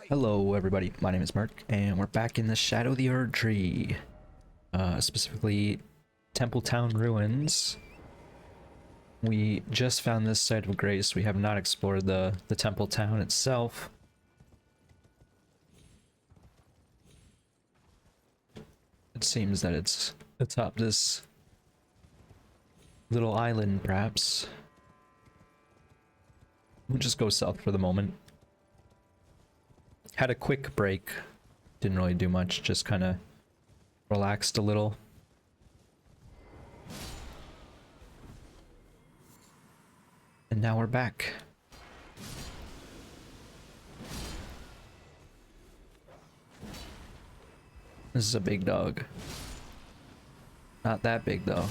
Hello everybody, my name is Merc, and we're back in the Shadow of the Erdtree. Specifically, Temple Town Ruins. We just found this site of grace. We have not explored the Temple Town itself. It seems that it's atop this little island, perhaps. We'll just go south for the moment. Had a quick break. Didn't really do much, just kind of relaxed a little. And now we're back. This is a big dog. Not that big though.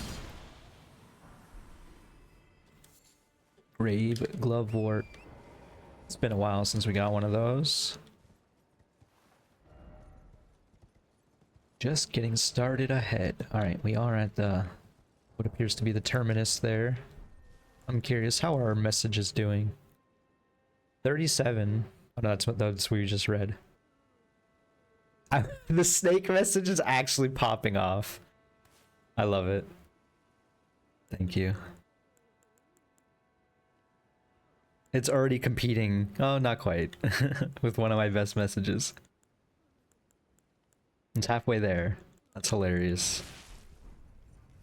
Grave glovewort. It's been a while since we got one of those. Just getting started ahead. Alright, we are at the what appears to be the terminus there. I'm curious, how are our messages doing? 37. Oh no, that's what we just read. The snake message is actually popping off. I love it. Thank you. It's already competing. Oh, not quite. With one of my best messages. It's halfway there. That's hilarious.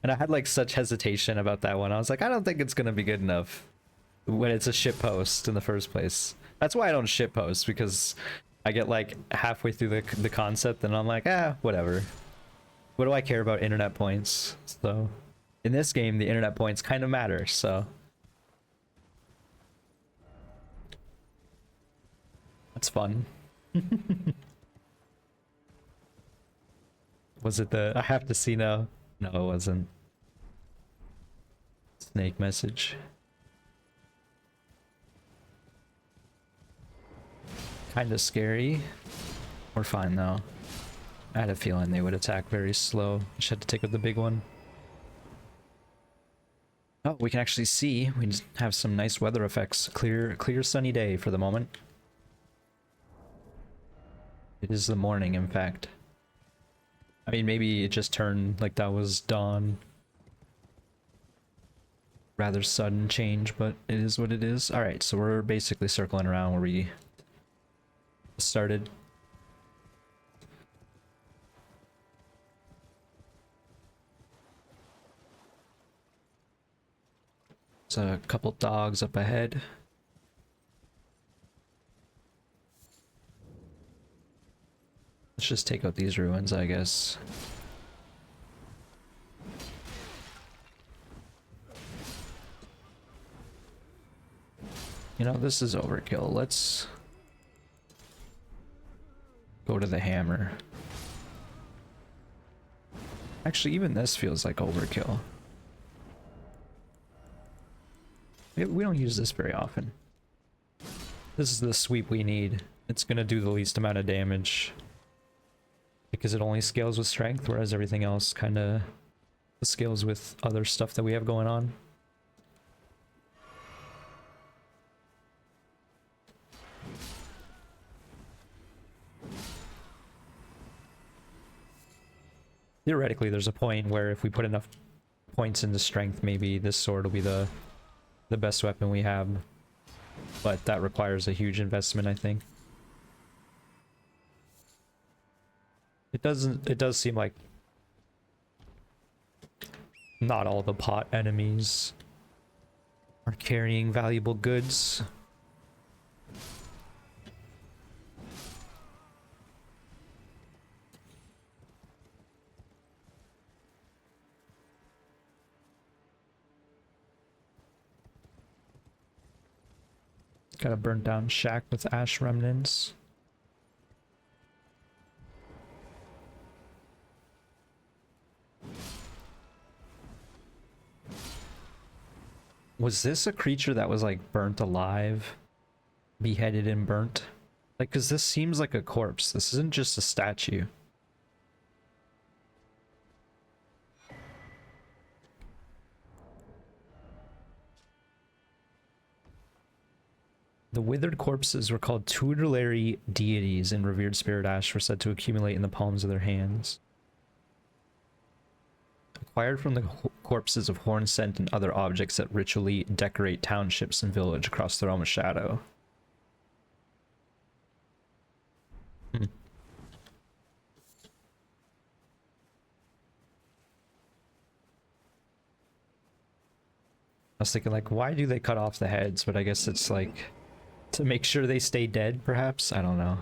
And I had like such hesitation about that one. I was like, I don't think it's gonna be good enough when it's a shit post in the first place. That's why I don't shit post, because I get like halfway through the concept and I'm like, whatever. What do I care about internet points? So in this game, the internet points kind of matter, so. That's fun. Was it the I have to see now? No, it wasn't. Snake message. Kind of scary. We're fine though. I had a feeling they would attack very slow. Just had to take out the big one. Oh, we can actually see. We just have some nice weather effects. Clear sunny day for the moment. It is the morning, in fact. I mean, maybe it just turned like that was dawn. Rather sudden change, but it is what it is. Alright, so we're basically circling around where we started. There's a couple dogs up ahead. Let's just take out these ruins, I guess. You know, this is overkill. Let's go to the hammer. Actually, even this feels like overkill. We don't use this very often. This is the sweep we need. It's gonna do the least amount of damage, because it only scales with strength, whereas everything else kind of scales with other stuff that we have going on. Theoretically, there's a point where if we put enough points into strength, maybe this sword will be the best weapon we have. But that requires a huge investment, I think. It does seem like not all the pot enemies are carrying valuable goods. Got a burnt down shack with ash remnants. Was this a creature that was like burnt alive? Beheaded and burnt? Like, cause this seems like a corpse. This isn't just a statue. The withered corpses were called tutelary deities, and revered spirit ash were said to accumulate in the palms of their hands. Acquired from the corpses of horn scent and other objects that ritually decorate townships and village across the realm of shadow. I was thinking, like, why do they cut off the heads? But I guess it's like to make sure they stay dead, perhaps? I don't know.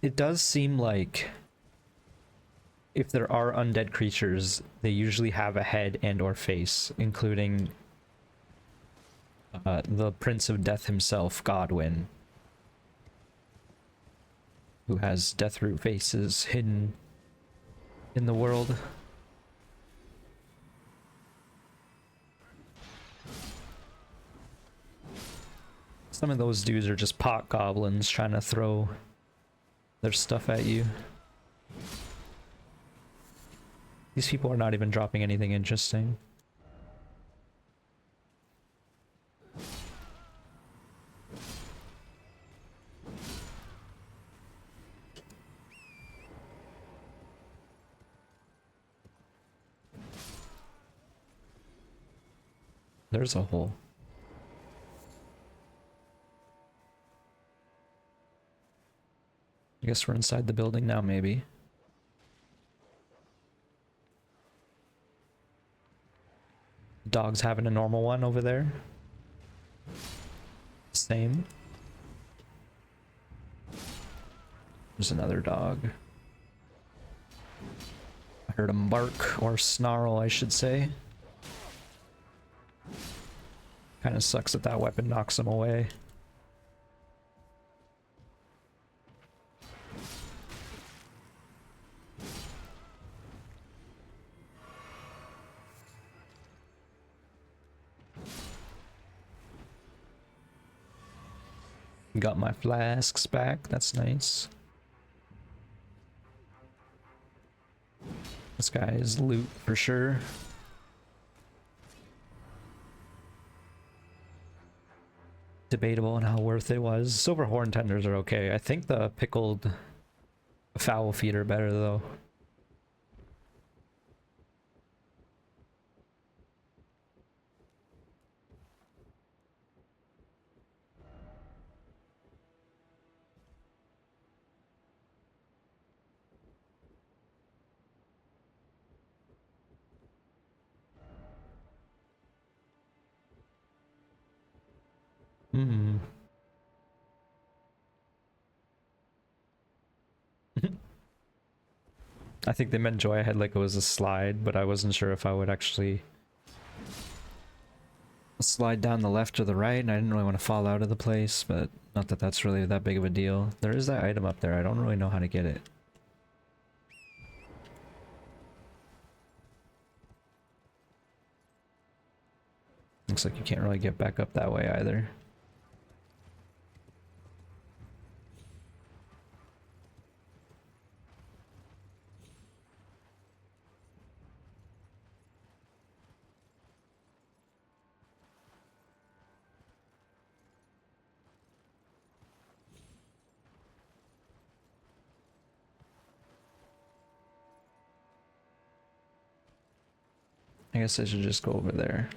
It does seem like if there are undead creatures, they usually have a head and or face, including the Prince of Death himself, Godwyn, who has Deathroot faces hidden in the world. Some of those dudes are just pot goblins trying to throw their stuff at you. These people are not even dropping anything interesting. There's a hole. I guess we're inside the building now, maybe. Dog's having a normal one over there. Same. There's another dog. I heard him bark, or snarl, I should say. Kind of sucks that that weapon knocks him away. Got my flasks back, that's nice. This guy is loot for sure. Debatable on how worth it was. Silver horn tenders are okay. I think the pickled fowl feet are better though. Hmm. I think they meant Joy ahead like it was a slide, but I wasn't sure if I would actually slide down the left or the right, and I didn't really want to fall out of the place, but not that that's really that big of a deal. There is that item up there. I don't really know how to get it. Looks like you can't really get back up that way either. I guess I should just go over there.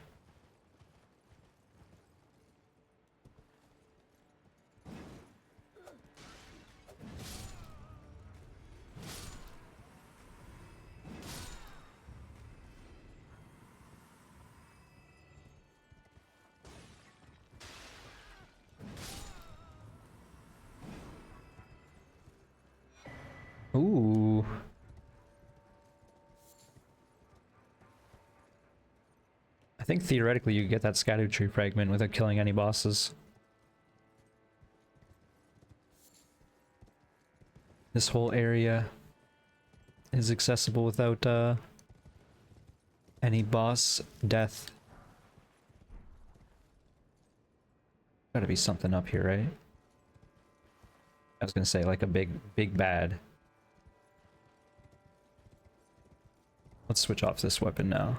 Ooh. I think theoretically you could get that Erdtree fragment without killing any bosses. This whole area is accessible without any boss death. Gotta be something up here, right? I was gonna say like a big bad. Let's switch off this weapon now.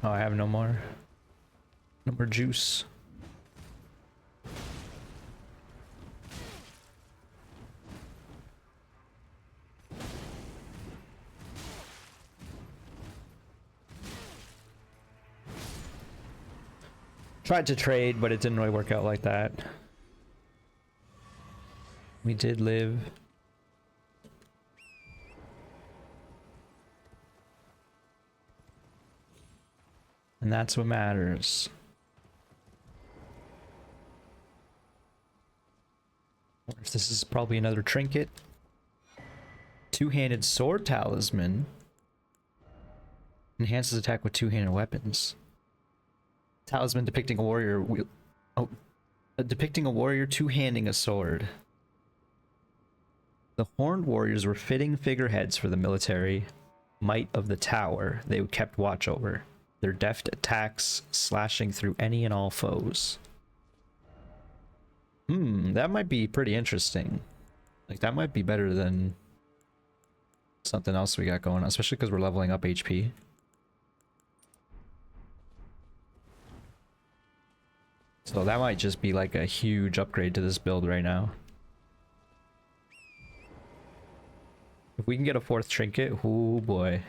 Oh, I have no more. No more juice. Tried to trade, but it didn't really work out like that. We did live. And that's what matters. Wonder if this is probably another trinket. Two-handed sword talisman. Enhances attack with two-handed weapons. Talisman depicting a warrior depicting a warrior two-handing a sword. The horned warriors were fitting figureheads for the military might of the tower they kept watch over. Their deft attacks slashing through any and all foes. That might be pretty interesting. Like, that might be better than something else we got going on, especially because we're leveling up HP. So that might just be like a huge upgrade to this build right now. If we can get a fourth trinket, oh boy.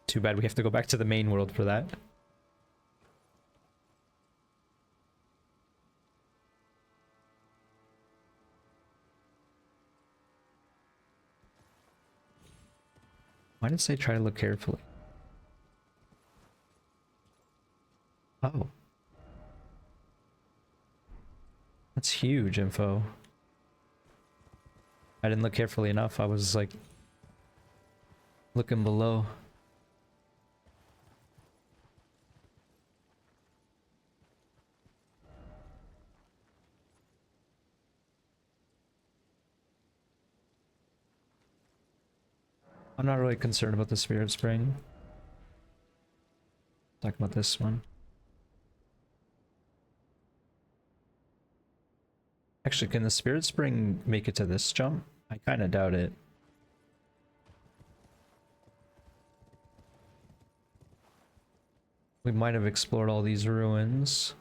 Too bad we have to go back to the main world for that. Why did it say try to look carefully? Oh. That's huge info. I didn't look carefully enough. I was like looking below. I'm not really concerned about the Spirit Spring. Talking about this one. Actually, can the Spirit Spring make it to this jump? I kind of doubt it. We might have explored all these ruins.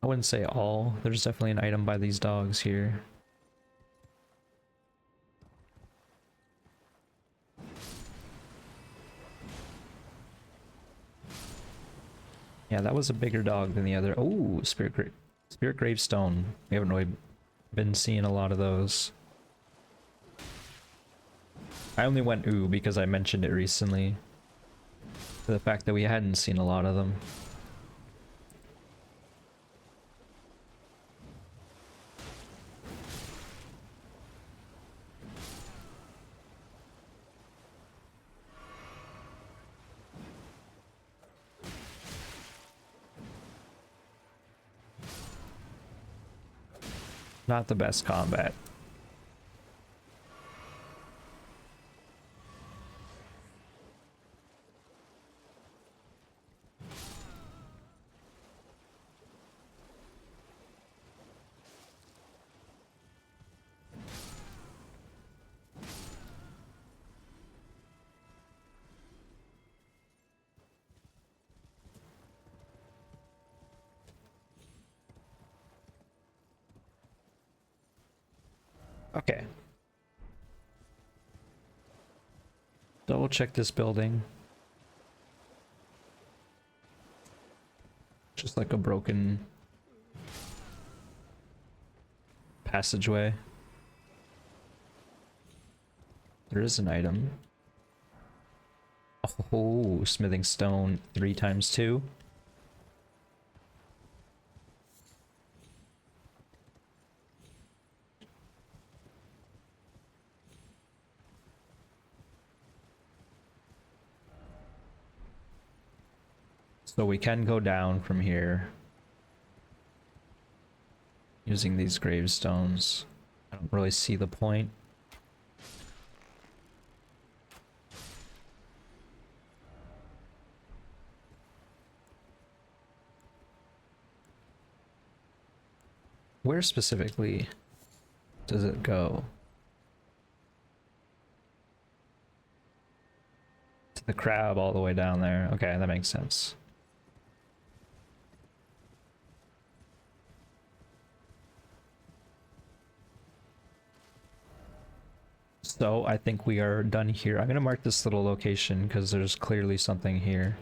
I wouldn't say all. There's definitely an item by these dogs here. Yeah, that was a bigger dog than the other. Oh, Spirit Gravestone. We haven't really been seeing a lot of those. I only went ooh because I mentioned it recently. For the fact that we hadn't seen a lot of them. Not the best combat. Okay. Double check this building. Just like a broken passageway. There is an item. Oh, smithing stone 3 times 2. So we can go down from here using these gravestones. I don't really see the point. Where specifically does it go? To The crab all the way down there. Okay, that makes sense. So I think we are done here. I'm gonna mark this little location because there's clearly something here.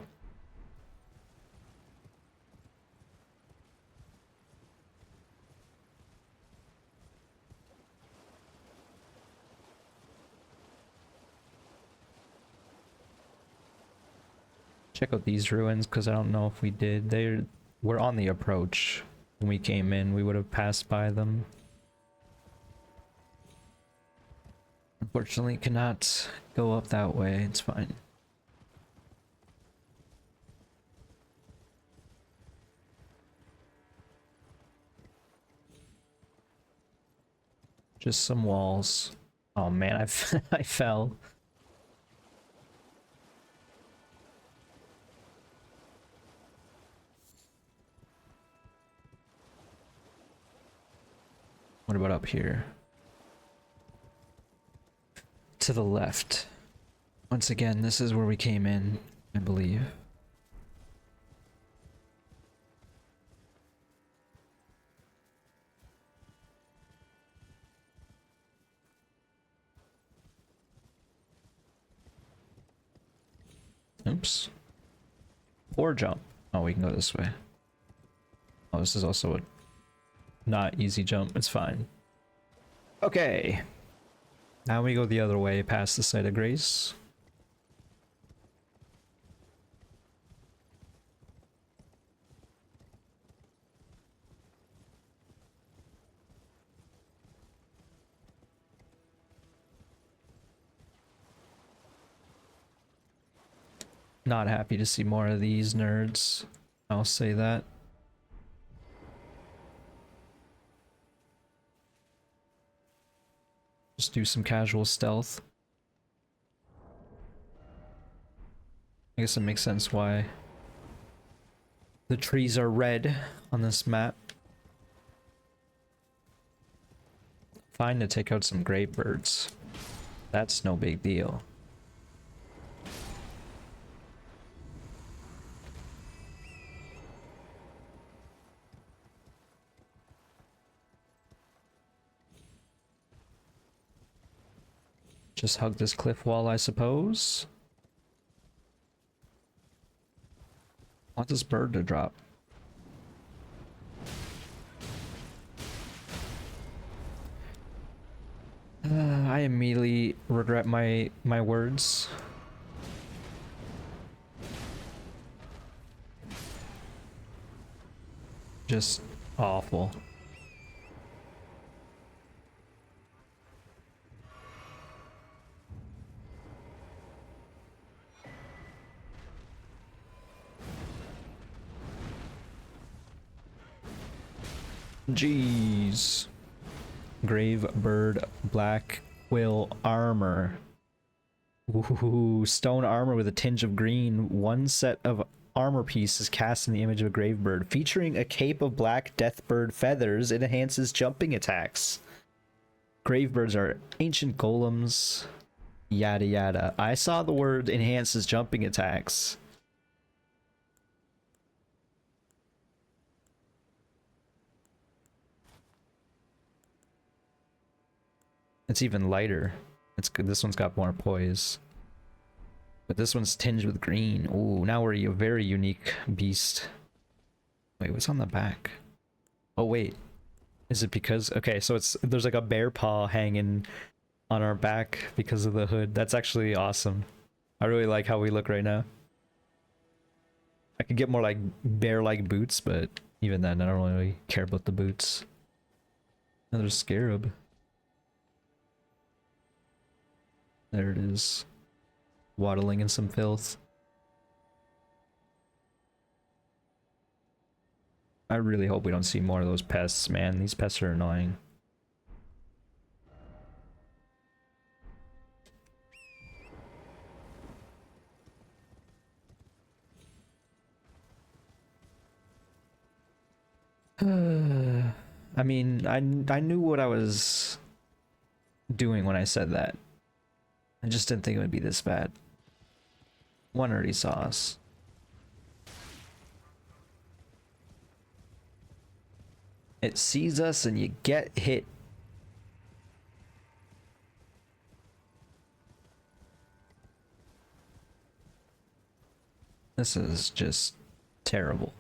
Check out these ruins because I don't know if we did. We're on the approach. When we came in, we would have passed by them. Unfortunately, cannot go up that way. It's fine. Just some walls. Oh man, I fell. What about up here? To the left. Once again, this is where we came in, I believe. Oops. Or jump. Oh, we can go this way. Oh, this is also a not easy jump. It's fine. Okay. Now we go the other way past the site of grace. Not happy to see more of these nerds. I'll say that. Just do some casual stealth. I guess it makes sense why the trees are red on this map. Fine to take out some grave birds. That's no big deal. Just hug this cliff wall, I suppose. Want this bird to drop. I immediately regret my words. Just awful. Jeez. Grave bird black quill armor. Ooh, stone armor with a tinge of green. One set of armor pieces cast in the image of a grave bird, featuring a cape of black deathbird feathers. It enhances jumping attacks. Grave birds are ancient golems. Yada yada. I saw the word enhances jumping attacks. It's even lighter. It's good. This one's got more poise. But this one's tinged with green. Ooh, now we're a very unique beast. Wait, what's on the back? Oh, wait. Is it because... Okay, so there's like a bear paw hanging on our back because of the hood. That's actually awesome. I really like how we look right now. I could get more like bear-like boots, but even then, I don't really care about the boots. Another scarab. There it is. Waddling in some filth. I really hope we don't see more of those pests, man. These pests are annoying. I mean, I knew what I was doing when I said that. I just didn't think it would be this bad. One already saw us. It sees us and you get hit. This is just terrible.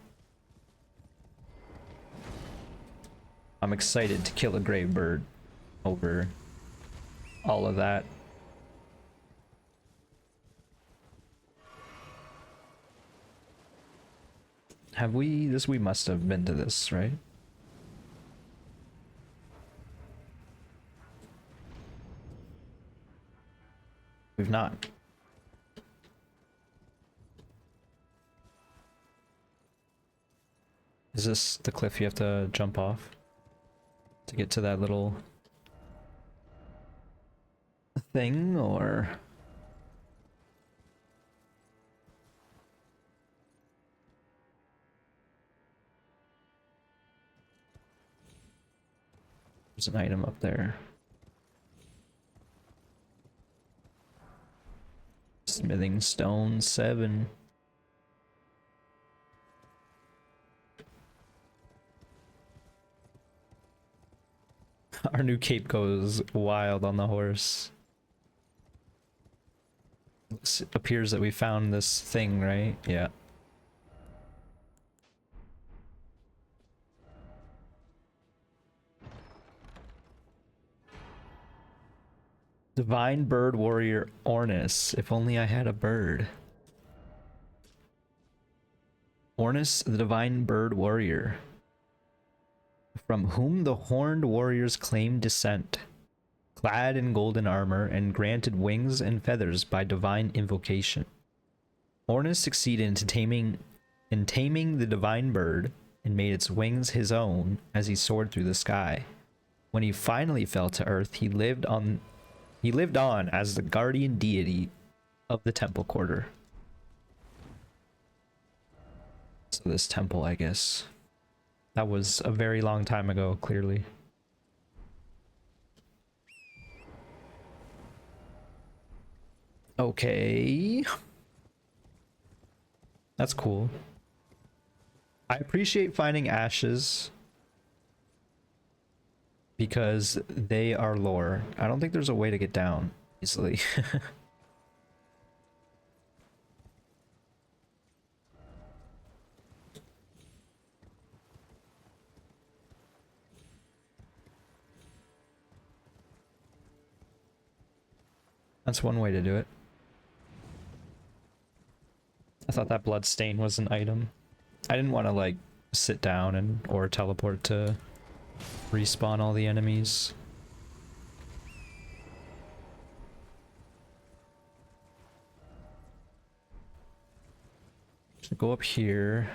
I'm excited to kill a grave bird over all of that. Have we? We must have been to this, right? We've not. Is this the cliff you have to jump off to get to that little thing, or? There's an item up there. Smithing stone 7. Our new cape goes wild on the horse. It appears that we found this thing, right? Yeah. Divine bird warrior Ornis. If only I had a bird. Ornis, the divine bird warrior, from whom the horned warriors claim descent, clad in golden armor and granted wings and feathers by divine invocation. Ornis succeeded in taming the divine bird and made its wings his own as he soared through the sky. When he finally fell to earth, he lived on as the guardian deity of the temple quarter. So this temple, I guess. That was a very long time ago, clearly. Okay. That's cool. I appreciate finding ashes because they are lore. I don't think there's a way to get down easily. That's one way to do it. I thought that blood stain was an item. I didn't want to like sit down and or teleport to respawn all the enemies. Should go up here.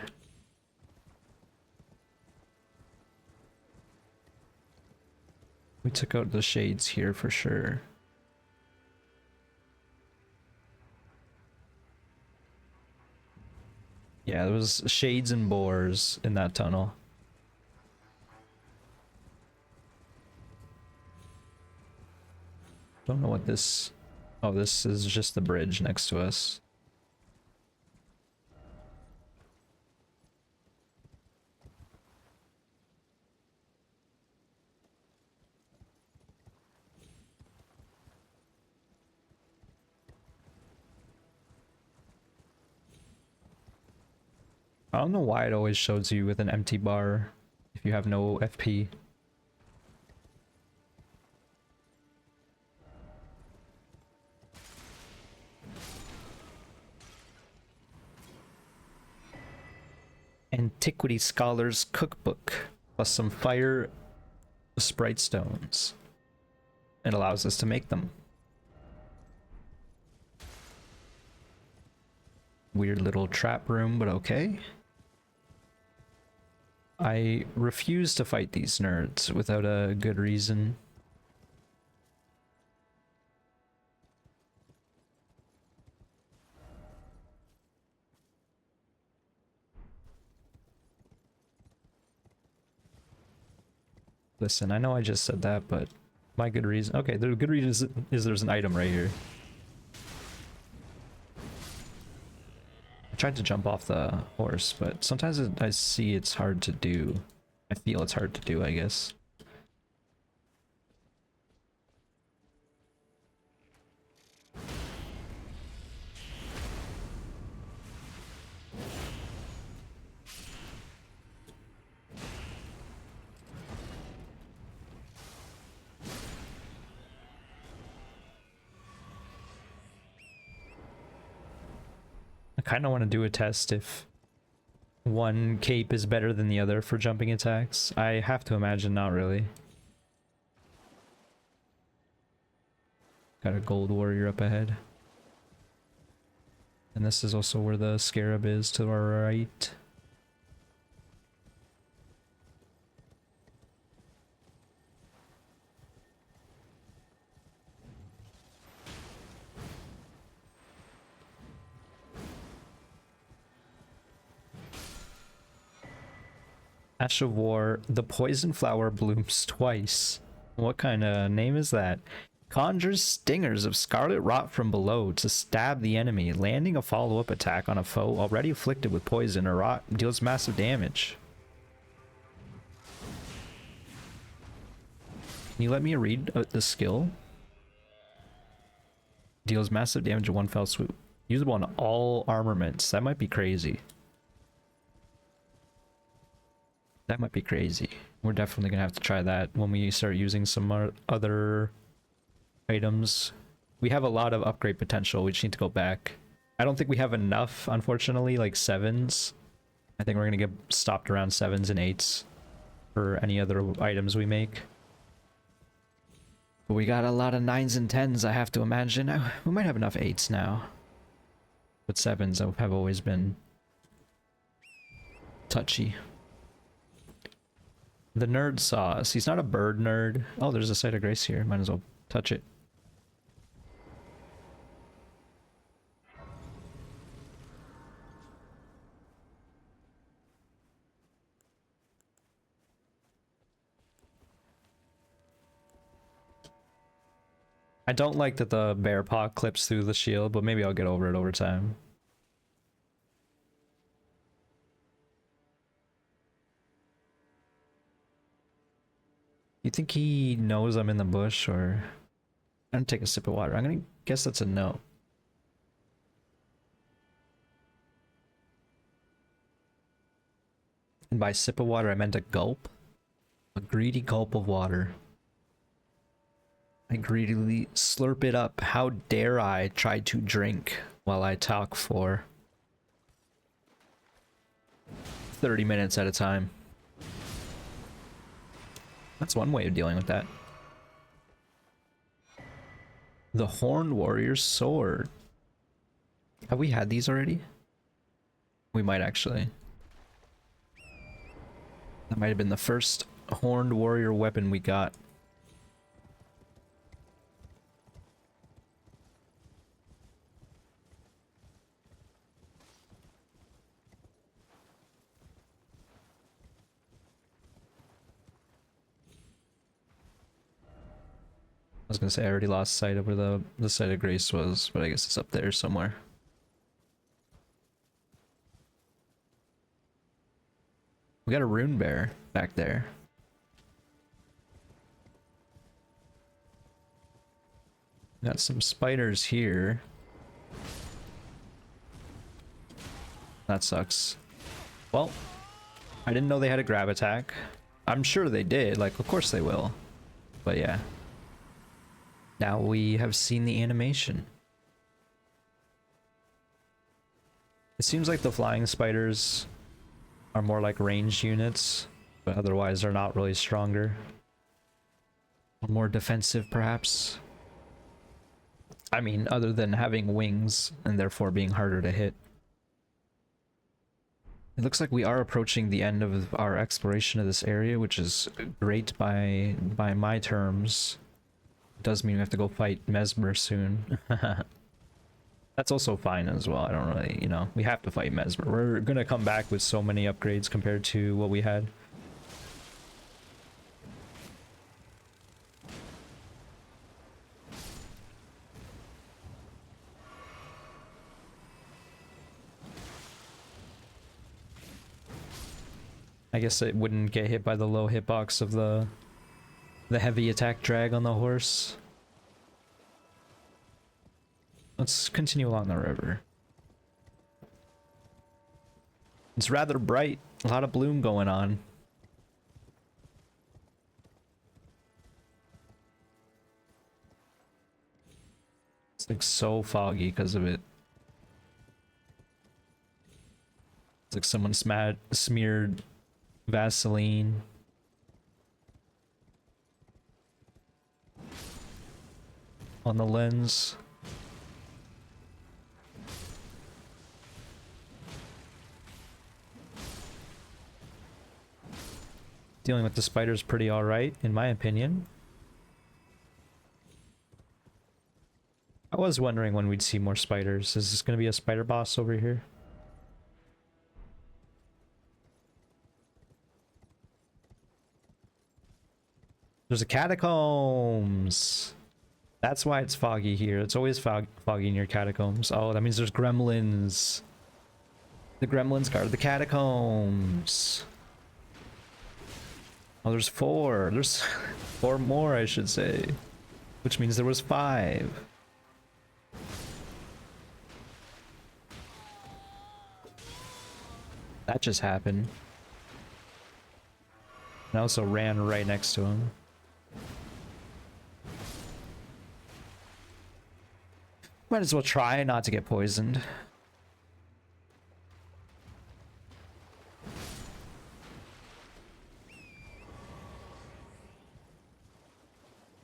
We took out the shades here for sure. Yeah, there was shades and boars in that tunnel. Don't know what this... Oh, this is just the bridge next to us. I don't know why it always shows you with an empty bar if you have no FP. Antiquity Scholar's Cookbook, plus some fire sprite stones. It allows us to make them. Weird little trap room, but okay. I refuse to fight these nerds without a good reason. Listen, I know I just said that, but my good reason... Okay, the good reason is there's an item right here. tried to jump off the horse, but sometimes I see it's hard to do. I feel it's hard to do, I guess. I kind of want to do a test if one cape is better than the other for jumping attacks. I have to imagine not really. Got a gold warrior up ahead. And this is also where the scarab is to our right. Ash of War, the poison flower blooms twice. What kind of name is that? Conjures stingers of scarlet rot from below to stab the enemy, landing a follow-up attack on a foe already afflicted with poison or rot deals massive damage. Can you let me read the skill? Deals massive damage in one fell swoop. Usable on all armaments. That might be crazy. That might be crazy. We're definitely gonna have to try that when we start using some other items. We have a lot of upgrade potential. We just need to go back. I don't think we have enough, unfortunately, like 7s. I think we're gonna get stopped around 7s and 8s for any other items we make. But we got a lot of 9s and 10s, I have to imagine. We might have enough 8s now. But 7s have always been touchy. The nerd saw us. He's not a bird nerd. Oh, there's a site of grace here. Might as well touch it. I don't like that the bear paw clips through the shield, but maybe I'll get over it over time. You think he knows I'm in the bush, or... I'm gonna take a sip of water. I'm gonna guess that's a no. And by sip of water, I meant a gulp. A greedy gulp of water. I greedily slurp it up. How dare I try to drink while I talk for 30 minutes at a time. That's one way of dealing with that. The Horned Warrior's Sword. Have we had these already? We might actually. That might have been the first Horned Warrior weapon we got. I was gonna say I already lost sight of where the site of grace was, but I guess it's up there somewhere. We got a rune bear back there. Got some spiders here. That sucks. Well, I didn't know they had a grab attack. I'm sure they did, like, of course they will. But yeah. Now we have seen the animation. It seems like the flying spiders are more like ranged units, but otherwise they're not really stronger. Or more defensive, perhaps. I mean, other than having wings and therefore being harder to hit. It looks like we are approaching the end of our exploration of this area, which is great by my terms. It does mean we have to go fight Mesmer soon. That's also fine as well. I don't really, you know, we have to fight Mesmer. We're gonna come back with so many upgrades compared to what we had. I guess it wouldn't get hit by the low hitbox of the heavy attack drag on the horse. Let's continue along the river. It's rather bright, a lot of bloom going on. It's like so foggy because of it. It's like someone smeared Vaseline on the lens. Dealing with the spider's pretty alright, in my opinion. I was wondering when we'd see more spiders. Is this going to be a spider boss over here? There's a catacombs! That's why it's foggy here. It's always foggy near catacombs. Oh, that means there's gremlins. The gremlins guard the catacombs. Oh, there's 4. There's 4 more, I should say. Which means there was 5. That just happened. And I also ran right next to him. Might as well try not to get poisoned.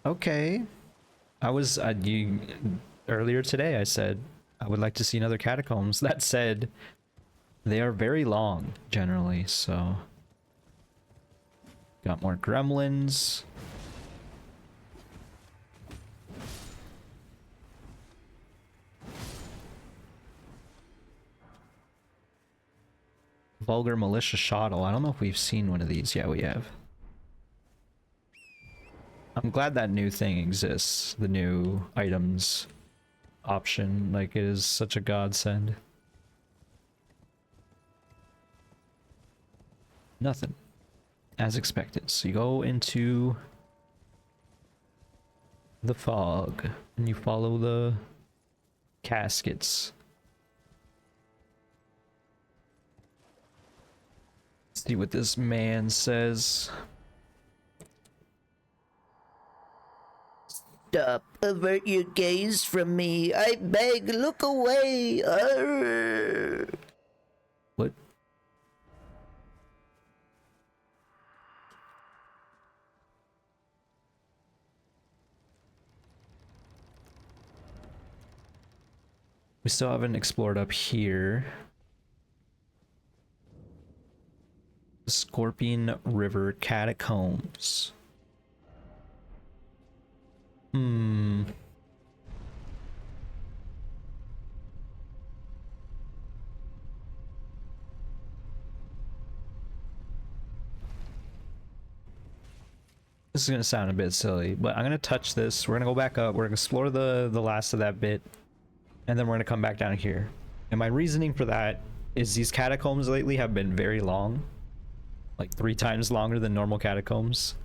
Okay. Earlier today I said I would like to see another catacombs. That said, they are very long generally, so got more gremlins. Vulgar Militia Shottle. I don't know if we've seen one of these. Yeah, we have. I'm glad that new thing exists. The new items option. Like, it is such a godsend. Nothing. As expected. So you go into the fog and you follow the caskets. See what this man says. Stop. Avert your gaze from me. I beg, look away. Arr. What? We still haven't explored up here. Scorpion River Catacombs. This is gonna sound a bit silly, but I'm gonna touch this. We're gonna go back up. We're gonna explore the last of that bit, and then we're gonna come back down here. And my reasoning for that is these catacombs lately have been very long, like 3 times longer than normal catacombs,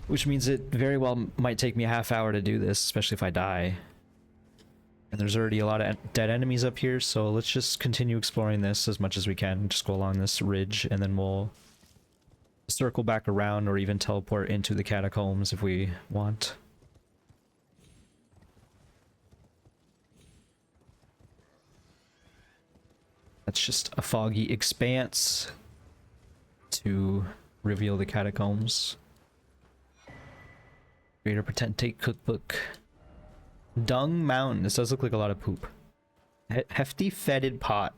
which means it very well might take me a half hour to do this, especially if I die. And there's already a lot of dead enemies up here, so let's just continue exploring this as much as we can. Just go along this ridge, and then we'll circle back around or even teleport into the catacombs if we want. That's just a foggy expanse to reveal the catacombs. Greater Potentate Cookbook. Dung Mountain. This does look like a lot of poop. Hefty fetid pot.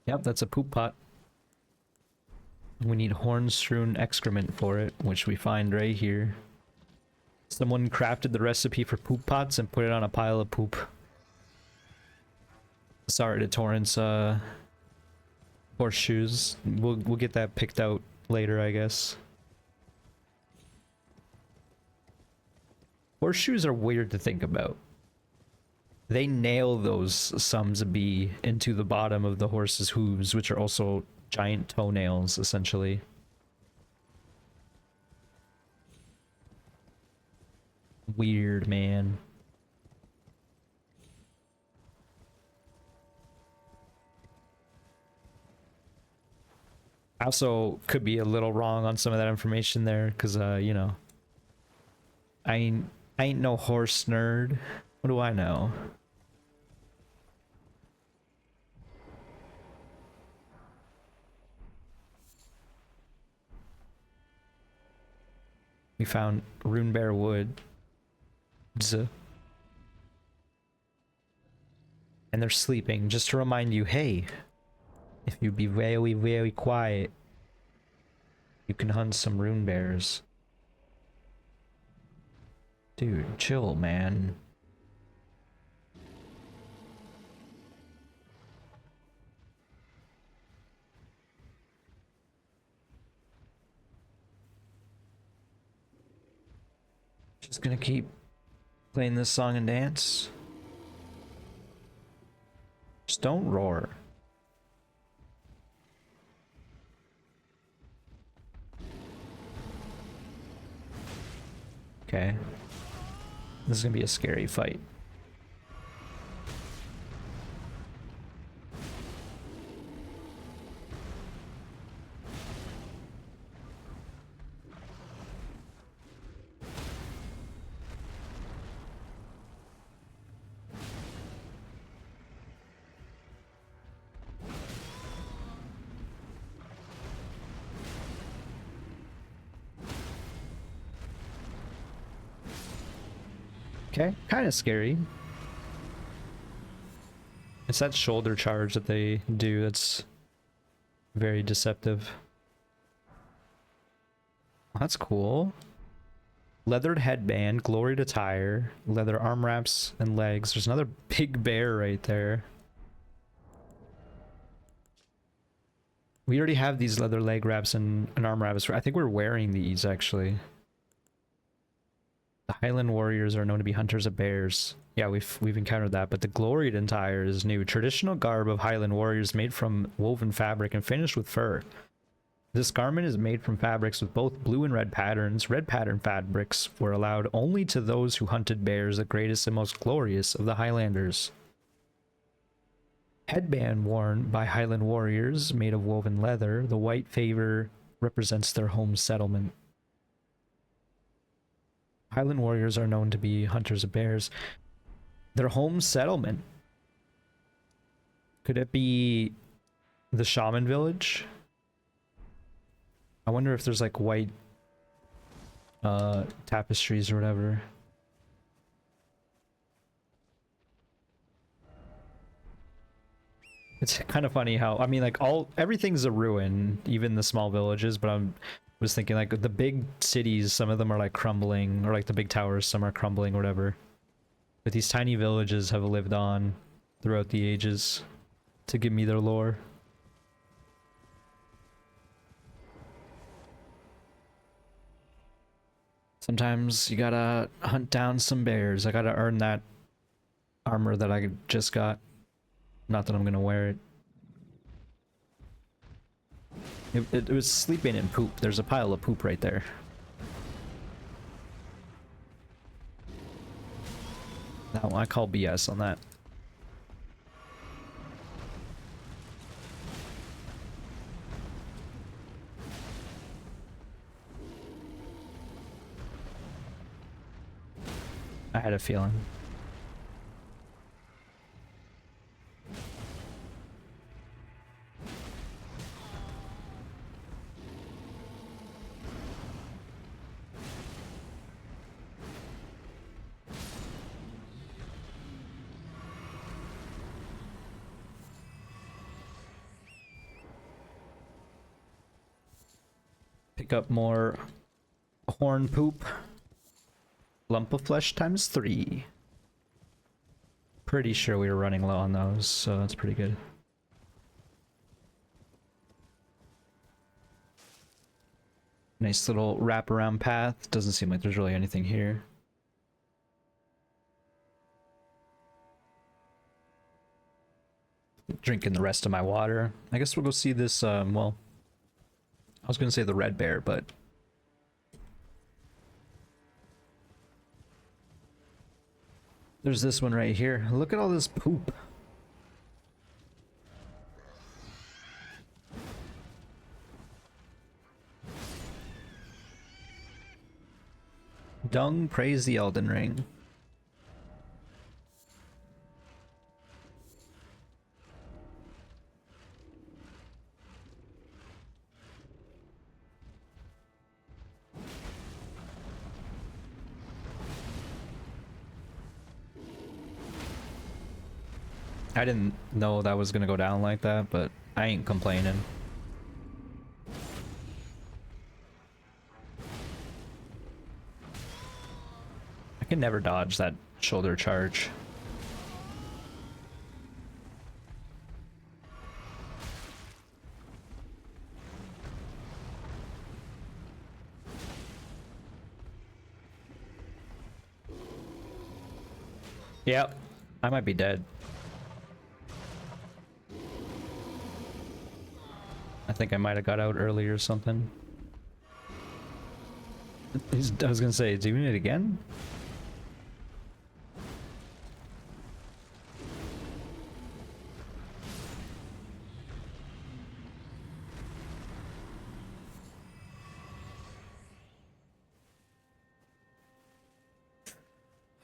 Yep, that's a poop pot. We need horn-strewn excrement for it, which we find right here. Someone crafted the recipe for poop pots and put it on a pile of poop. Sorry to Torrance, horseshoes. We'll get that picked out later, I guess. Horseshoes are weird to think about. they nail those sums B into the bottom of the horse's hooves, which are also giant toenails, essentially. Weird, man. I also could be a little wrong on some of that information there, because, you know, I ain't no horse nerd. What do I know? We found Rune Bear Wood. And they're sleeping, just to remind you, hey, if you be very, very quiet, you can hunt some rune bears. Dude, chill, man. Just gonna keep playing this song and dance. Just don't roar. Okay. This is gonna be a scary fight. Okay, kind of scary. It's that shoulder charge that they do that's very deceptive. That's cool. Leathered headband, gloried attire, leather arm wraps and legs. There's another big bear right there. We already have these leather leg wraps and arm wraps. I think we're wearing these, actually. The Highland warriors are known to be hunters of bears. Yeah, we've encountered that, but the gloried attire is new. Traditional garb of Highland warriors made from woven fabric and finished with fur. This garment is made from fabrics with both blue and red patterns. Red pattern fabrics were allowed only to those who hunted bears, the greatest and most glorious of the Highlanders. Headband worn by Highland warriors made of woven leather. The white favor represents their home settlement. Highland warriors are known to be hunters of bears. Their home settlement. Could it be the shaman village? I wonder if there's like white tapestries or whatever. It's kind of funny how, I mean, like everything's a ruin, even the small villages, but was thinking like the big cities, some of them are like crumbling, or like the big towers, some are crumbling or whatever. But these tiny villages have lived on throughout the ages to give me their lore. Sometimes you gotta hunt down some bears. I gotta earn that armor that I just got. Not that I'm gonna wear it. It was sleeping in poop. There's a pile of poop right there. That one, I call BS on that. I had a feeling. Pick up more horn poop. Lump of flesh times 3. Pretty sure we were running low on those, so that's pretty good. Nice little wraparound path. Doesn't seem like there's really anything here. Drinking the rest of my water. I guess we'll go see this, well, I was gonna say the red bear, but there's this one right here. Look at all this poop. Dung, praise the Elden Ring. I didn't know that was gonna go down like that, but I ain't complaining. I can never dodge that shoulder charge. Yep, I might be dead. I think I might have got out early or something. I was gonna say, doing it again?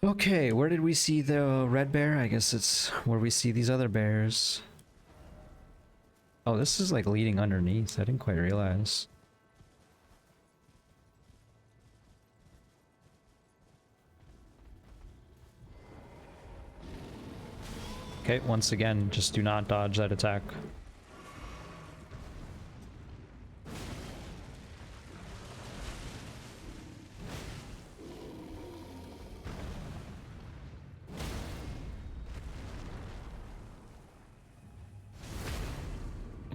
Okay, where did we see the red bear? I guess it's where we see these other bears. Oh, this is like leading underneath. I didn't quite realize. Okay, once again, just do not dodge that attack.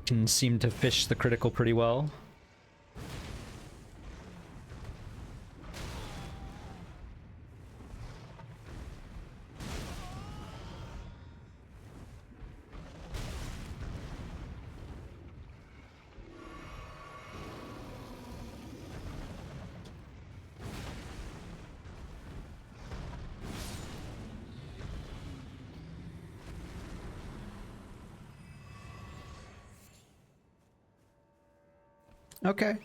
Can seem to fish the critical pretty well. Okay.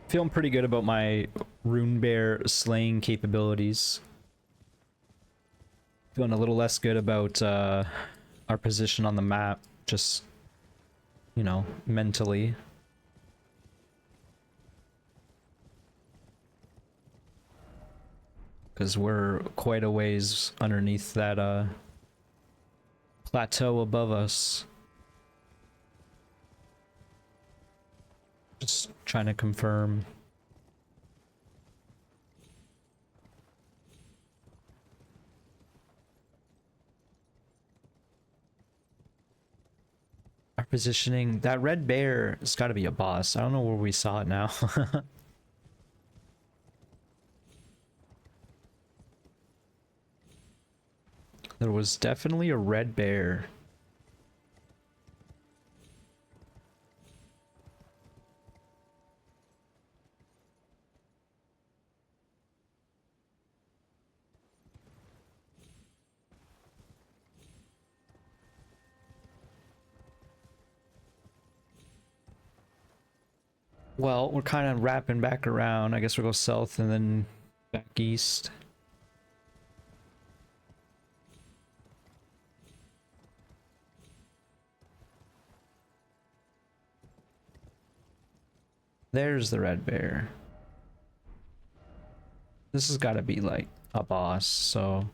Feeling pretty good about my rune bear slaying capabilities. Feeling a little less good about our position on the map, just, you know, mentally. Because we're quite a ways underneath that plateau above us. Just trying to confirm. Our positioning, that red bear has got to be a boss. I don't know where we saw it now. There was definitely a red bear. Well, we're kind of wrapping back around. I guess we'll go south and then back east. There's the red bear. This has got to be like a boss, so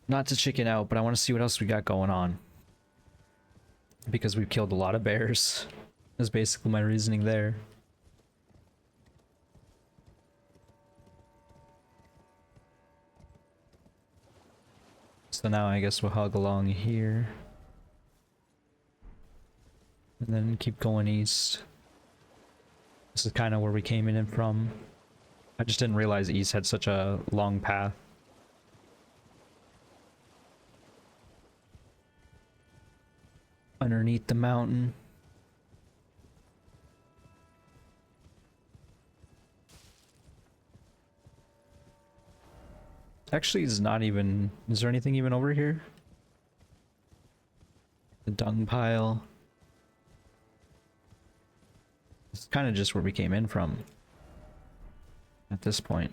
not to chicken out, but I want to see what else we got going on. Because we've killed a lot of bears. That's basically my reasoning there. So now I guess we'll hug along here. And then keep going east. This is kind of where we came in from. I just didn't realize east had such a long path. underneath the mountain. Actually, it's not even... Is there anything even over here? The dung pile. It's kind of just where we came in from. At this point.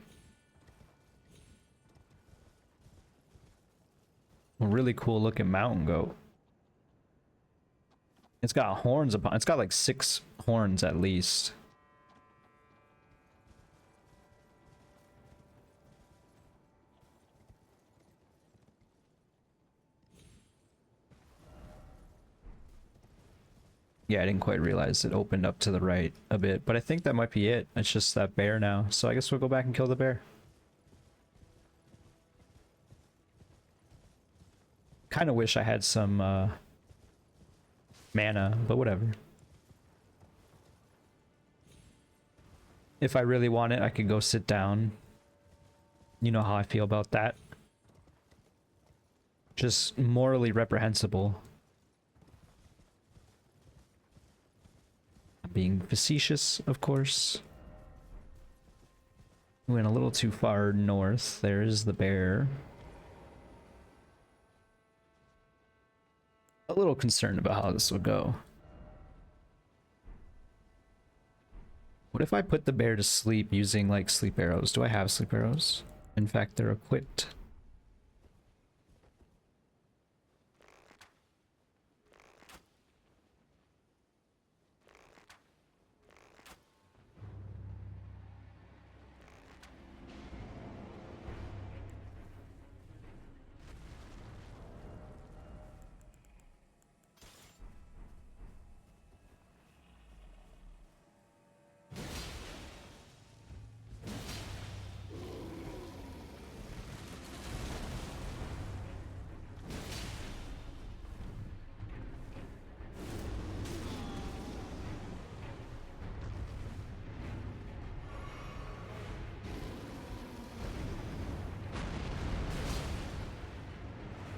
A really cool looking mountain goat. It's got horns upon... It's got like 6 horns at least. Yeah, I didn't quite realize it opened up to the right a bit, but I think that might be it. It's just that bear now, so I guess we'll go back and kill the bear. Kind of wish I had some mana, but whatever. If I really want it, I could go sit down. You know how I feel about that. Just morally reprehensible. Being facetious, of course. We went a little too far north. There's the bear. A little concerned about how this will go. What if I put the bear to sleep using like sleep arrows? Do I have sleep arrows? In fact, they're equipped.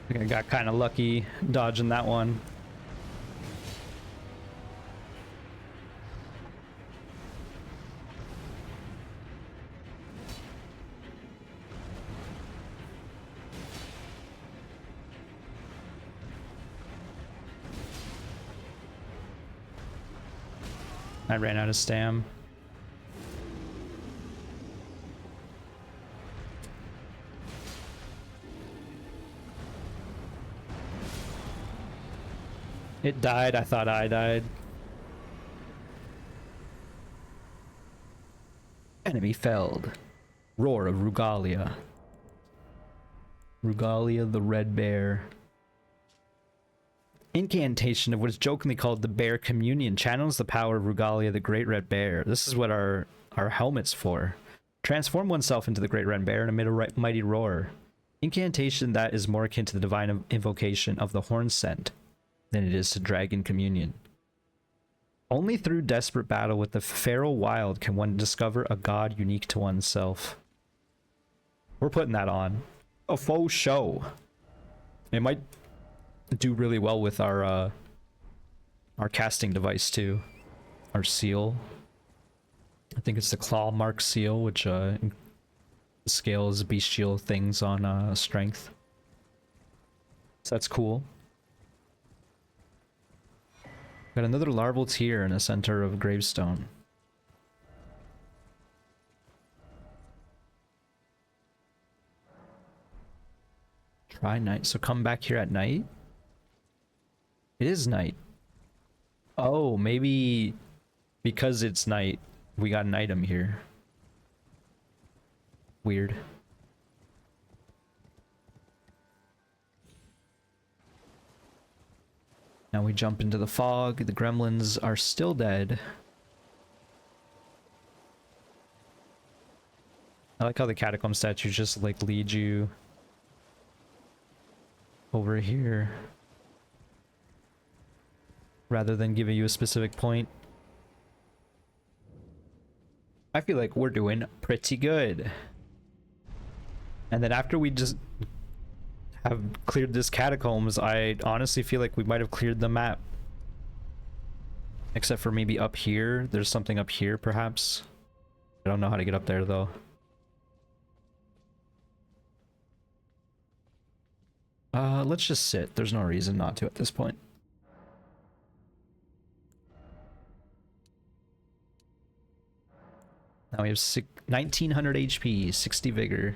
I think I got kind of lucky dodging that one. I ran out of stam. It died. I thought I died. Enemy felled. Roar of Rugalia. Rugalia the Red Bear. Incantation of what is jokingly called the Bear Communion channels the power of Rugalia the Great Red Bear. This is what our helmet's for. Transform oneself into the Great Red Bear and emit a mighty roar. Incantation that is more akin to the divine invocation of the Horn Scent than it is to Dragon Communion. Only through desperate battle with the feral wild can one discover a god unique to oneself. We're putting that on. A faux show. It might do really well with our casting device too. Our seal. I think it's the claw mark seal, which scales bestial things on strength. So that's cool. Got another larval tier in the center of Gravestone. Try night. So come back here at night? It is night. Oh, maybe because it's night, we got an item here. Weird. Now we jump into the fog. The gremlins are still dead. I like how the catacomb statues just like lead you over here rather than giving you a specific point. I feel like we're doing pretty good. And then after we just have cleared this catacombs, I honestly feel like we might have cleared the map Except for maybe up here. There's something up here, perhaps. I don't know how to get up there, though. Let's just sit. There's no reason not to at this point. Now we have 1900 HP, 60 vigor.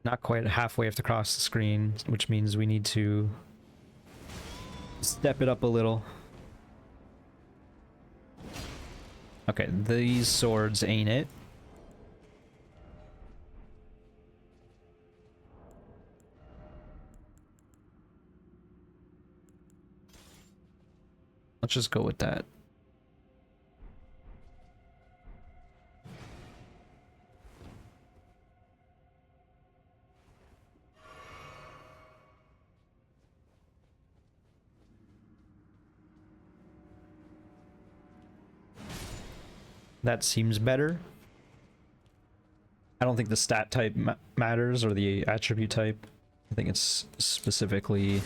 Not quite halfway have to cross the screen, which means we need to step it up a little. Okay, these swords ain't it. Let's just go with that. That seems better. I don't think the stat type matters or the attribute type. I think it's specifically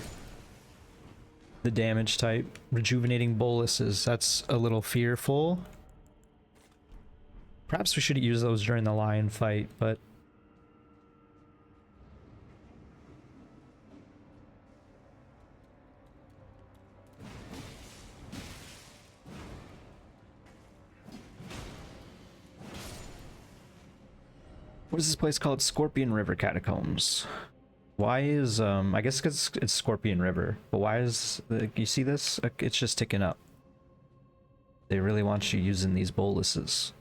the damage type. Rejuvenating boluses, that's a little fearful. Perhaps we should use those during the lion fight, but what is this place called? Scorpion River Catacombs. Why is, I guess because it's Scorpion River, but why is, you see this? It's just ticking up. They really want you using these boluses.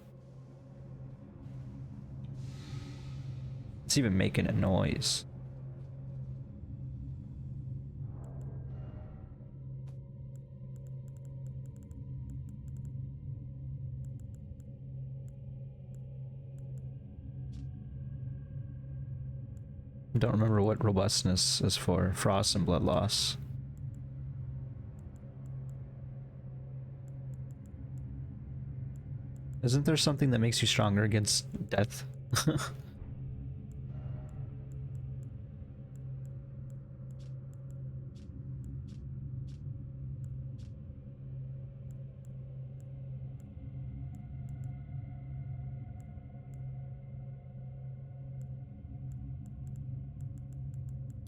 It's even making a noise. I don't remember what robustness is for. Frost and blood loss. Isn't there something that makes you stronger against death?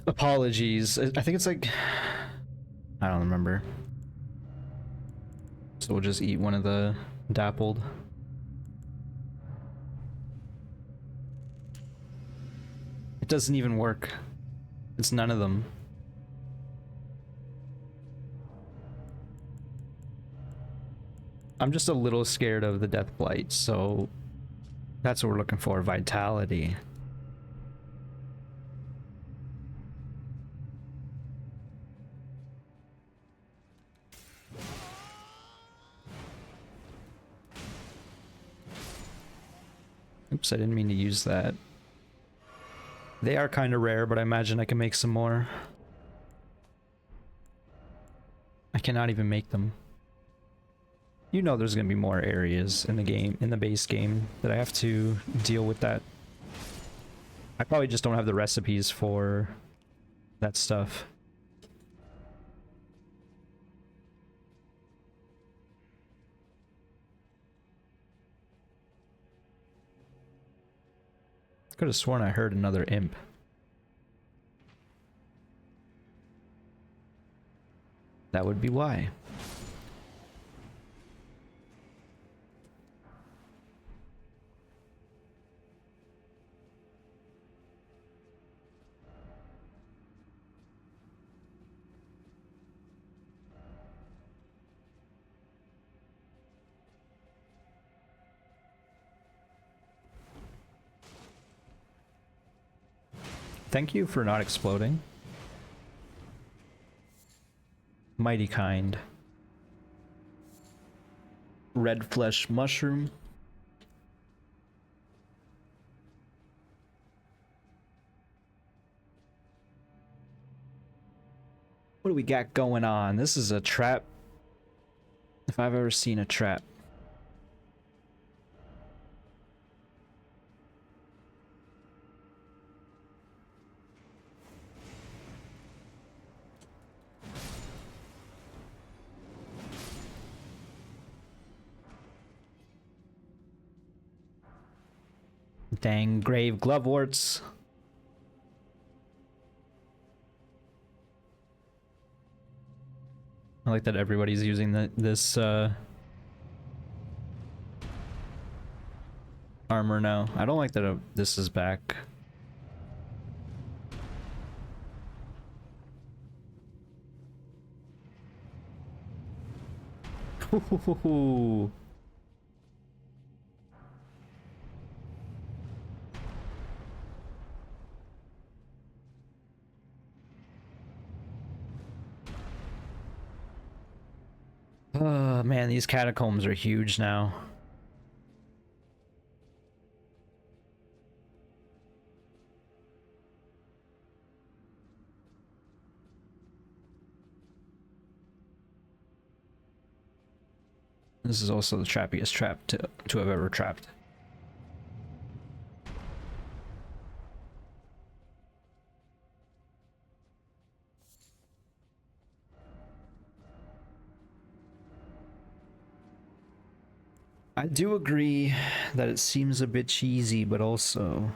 Apologies. I think it's like, I don't remember. So we'll just eat one of the dappled. It doesn't even work. It's none of them. I'm just a little scared of the death blight, so that's what we're looking for, vitality. Oops, I didn't mean to use that. They are kind of rare, but I imagine I can make some more. I cannot even make them. You know there's gonna be more areas in the game, in the base game, that I have to deal with that. I probably just don't have the recipes for that stuff. Could have sworn I heard another imp. That would be why. Thank you for not exploding. Mighty kind. Red flesh mushroom. What do we got going on? This is a trap. If I've ever seen a trap. Dang grave gloveworts. I like that everybody's using this armor now. I don't like that this is back. Ooh. Oh man, these catacombs are huge now. This is also the trappiest trap to have ever trapped. I do agree that it seems a bit cheesy, but also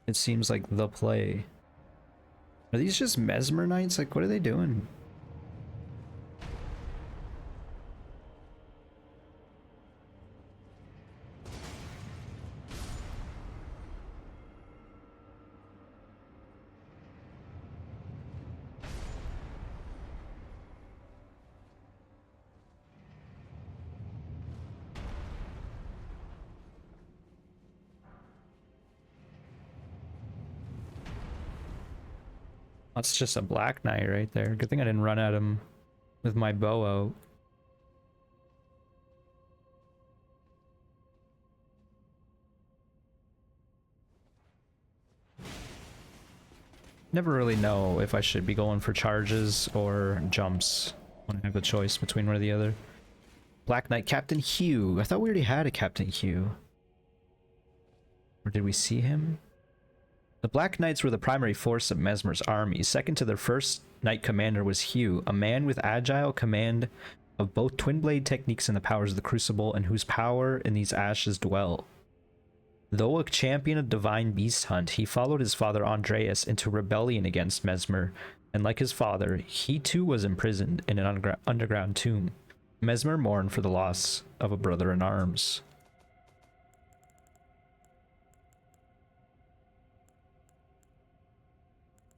it seems like the play. Are these just Mesmer Knights? Like, what are they doing? That's just a Black Knight right there. Good thing I didn't run at him with my bow out. Never really know if I should be going for charges or jumps when I have the choice between one or the other. Black Knight, Captain Hugh. I thought we already had a Captain Hugh. Or did we see him? The Black Knights were the primary force of Mesmer's army. Second to their first knight commander was Hugh, a man with agile command of both twin blade techniques and the powers of the Crucible, and whose power in these ashes dwell. Though a champion of divine beast hunt, he followed his father Andreas into rebellion against Mesmer, and like his father, he too was imprisoned in an underground tomb. Mesmer mourned for the loss of a brother in arms.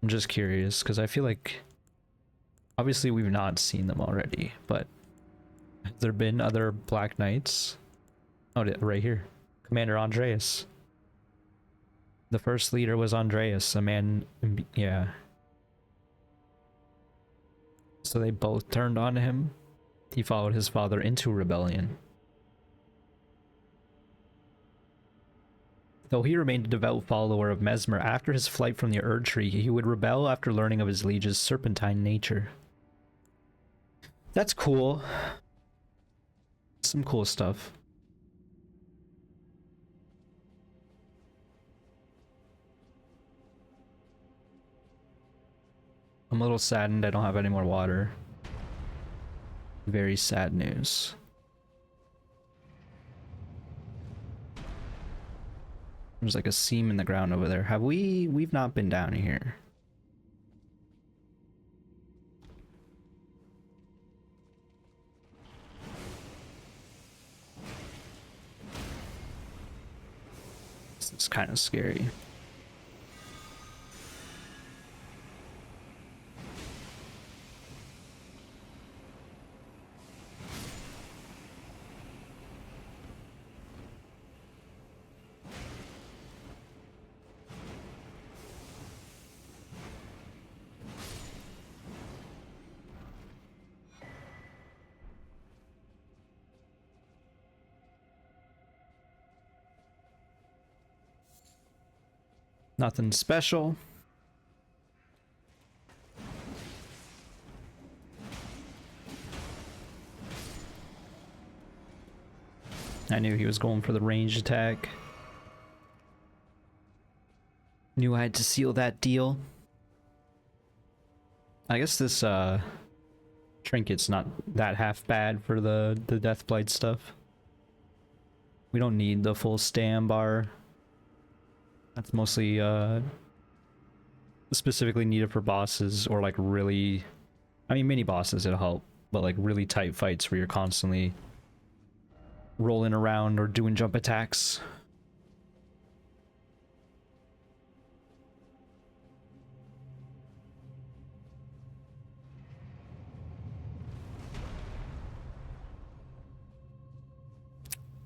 I'm just curious, because I feel like obviously we've not seen them already, but have there been other Black Knights? Oh, right here. Commander Andreas. The first leader was Andreas, a man, yeah. So they both turned on him. He followed his father into rebellion. Though he remained a devout follower of Mesmer after his flight from the Erdtree, he would rebel after learning of his liege's serpentine nature. That's cool. Some cool stuff. I'm a little saddened I don't have any more water. Very sad news. There's like a seam in the ground over there. We've not been down here. This is kind of scary. Nothing special. I knew he was going for the ranged attack. Knew I had to seal that deal. I guess this trinket's not that half bad for the Deathblight stuff. We don't need the full stam bar. That's mostly specifically needed for bosses or like really, I mean mini bosses it'll help, but like really tight fights where you're constantly rolling around or doing jump attacks.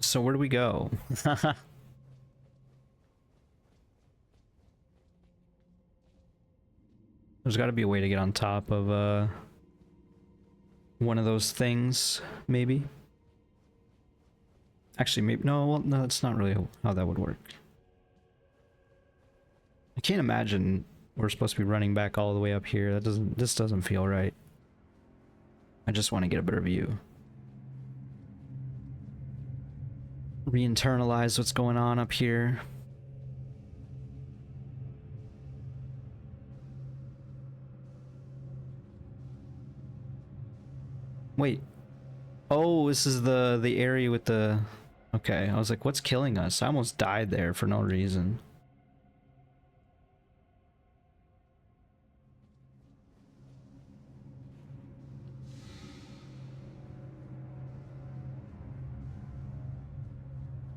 So where do we go? There's got to be a way to get on top of one of those things, maybe. Actually, maybe no. Well, no, that's not really how that would work. I can't imagine we're supposed to be running back all the way up here. This doesn't feel right. I just want to get a better view. Re-internalize what's going on up here. Wait. Oh, this is the area with the... Okay, I was like, what's killing us? I almost died there for no reason.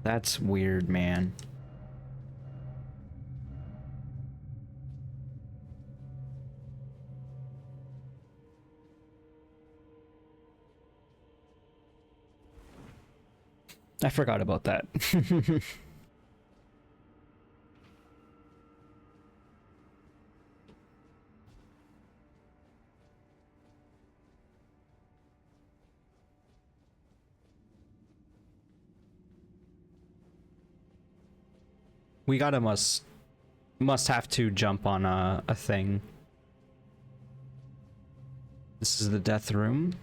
That's weird, man. I forgot about that. We gotta must have to jump on a thing. This is the death room.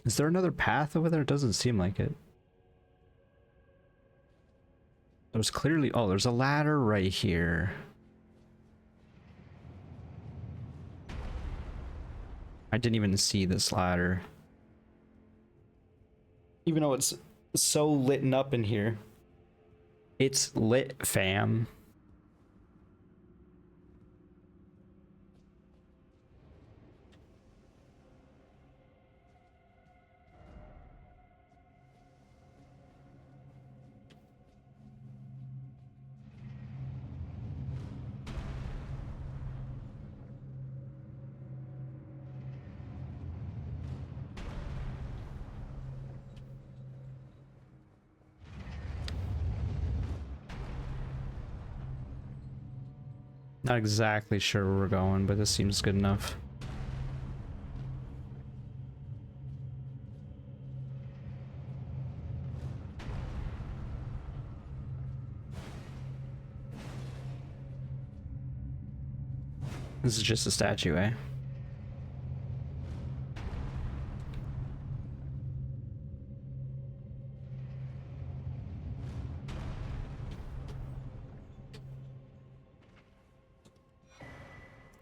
Is there another path over there? It doesn't seem like it. There's clearly... Oh, there's a ladder right here. I didn't even see this ladder. Even though it's so lit up in here. It's lit, fam. Not exactly sure where we're going, but this seems good enough. This is just a statue, eh?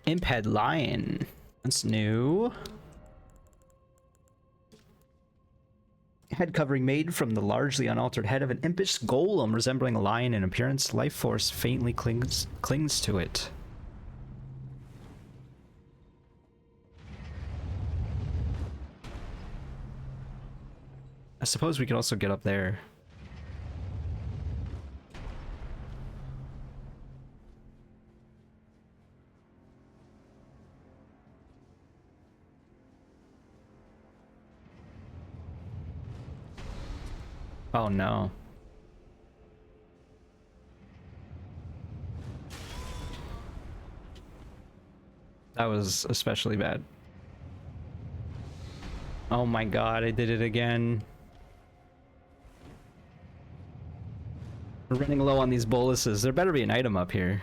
Imp head lion. That's new. Head covering made from the largely unaltered head of an impish golem resembling a lion in appearance. Life force faintly clings to it. I suppose we could also get up there. Oh no. That was especially bad. Oh my god, I did it again. We're running low on these boluses. There better be an item up here.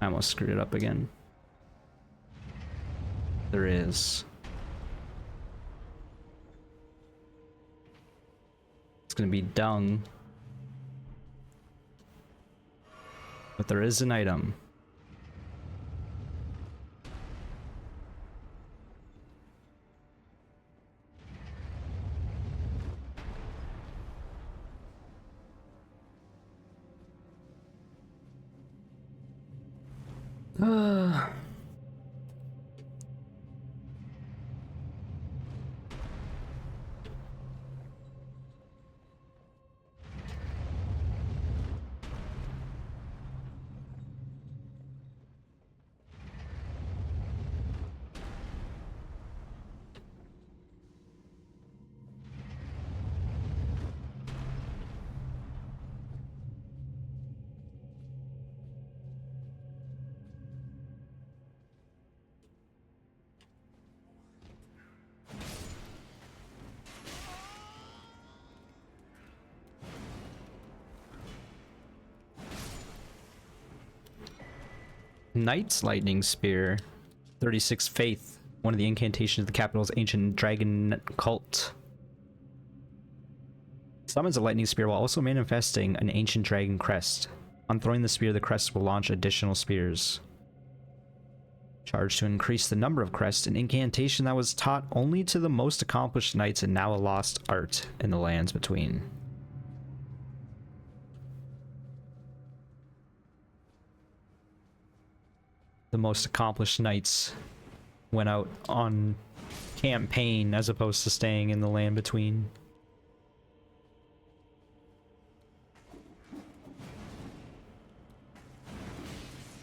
I almost screwed it up again. There is. It's gonna be dung. But there is an item. Knight's Lightning Spear. 36 Faith. One of the incantations of the capital's ancient dragon cult. Summons a lightning spear while also manifesting an ancient dragon crest. On throwing the spear, the crest will launch additional spears. Charged to increase the number of crests, an incantation that was taught only to the most accomplished knights and now a lost art in the lands between. The most accomplished knights went out on campaign as opposed to staying in the land between.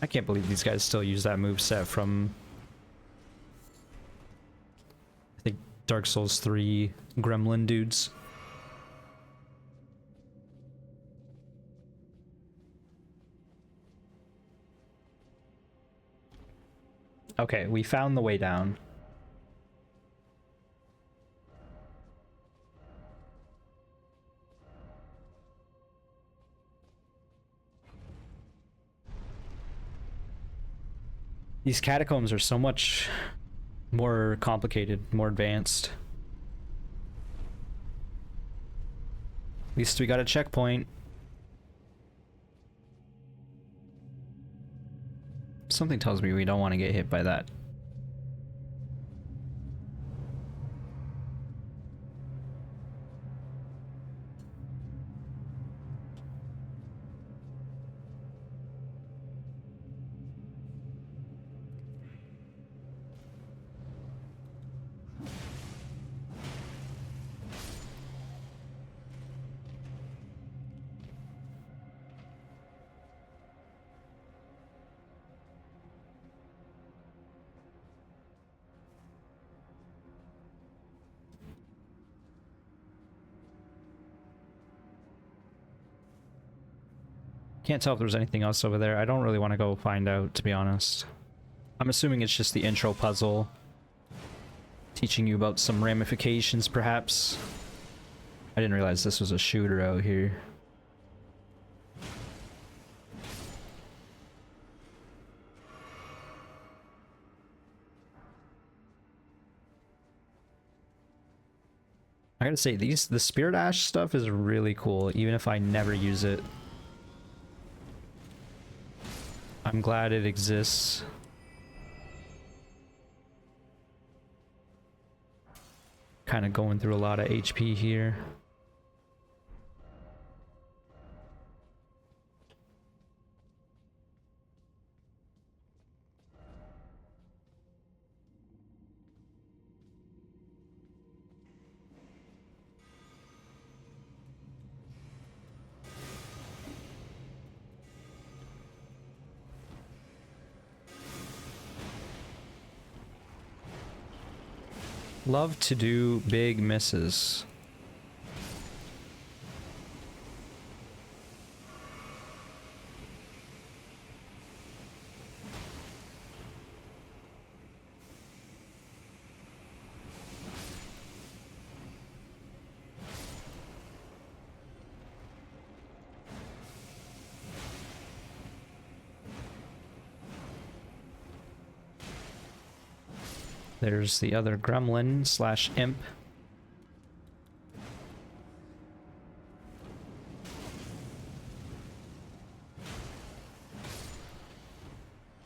I can't believe these guys still use that moveset from, I think, Dark Souls 3 Gremlin dudes. Okay, we found the way down. These catacombs are so much more complicated, more advanced. At least we got a checkpoint. Something tells me we don't want to get hit by that. Can't tell if there's anything else over there. I don't really want to go find out, to be honest. I'm assuming it's just the intro puzzle. Teaching you about some ramifications, perhaps. I didn't realize this was a shooter out here. I gotta say, the Spirit Ash stuff is really cool, even if I never use it. I'm glad it exists. Kind of going through a lot of HP here. Love to do big misses. There's the other gremlin slash imp.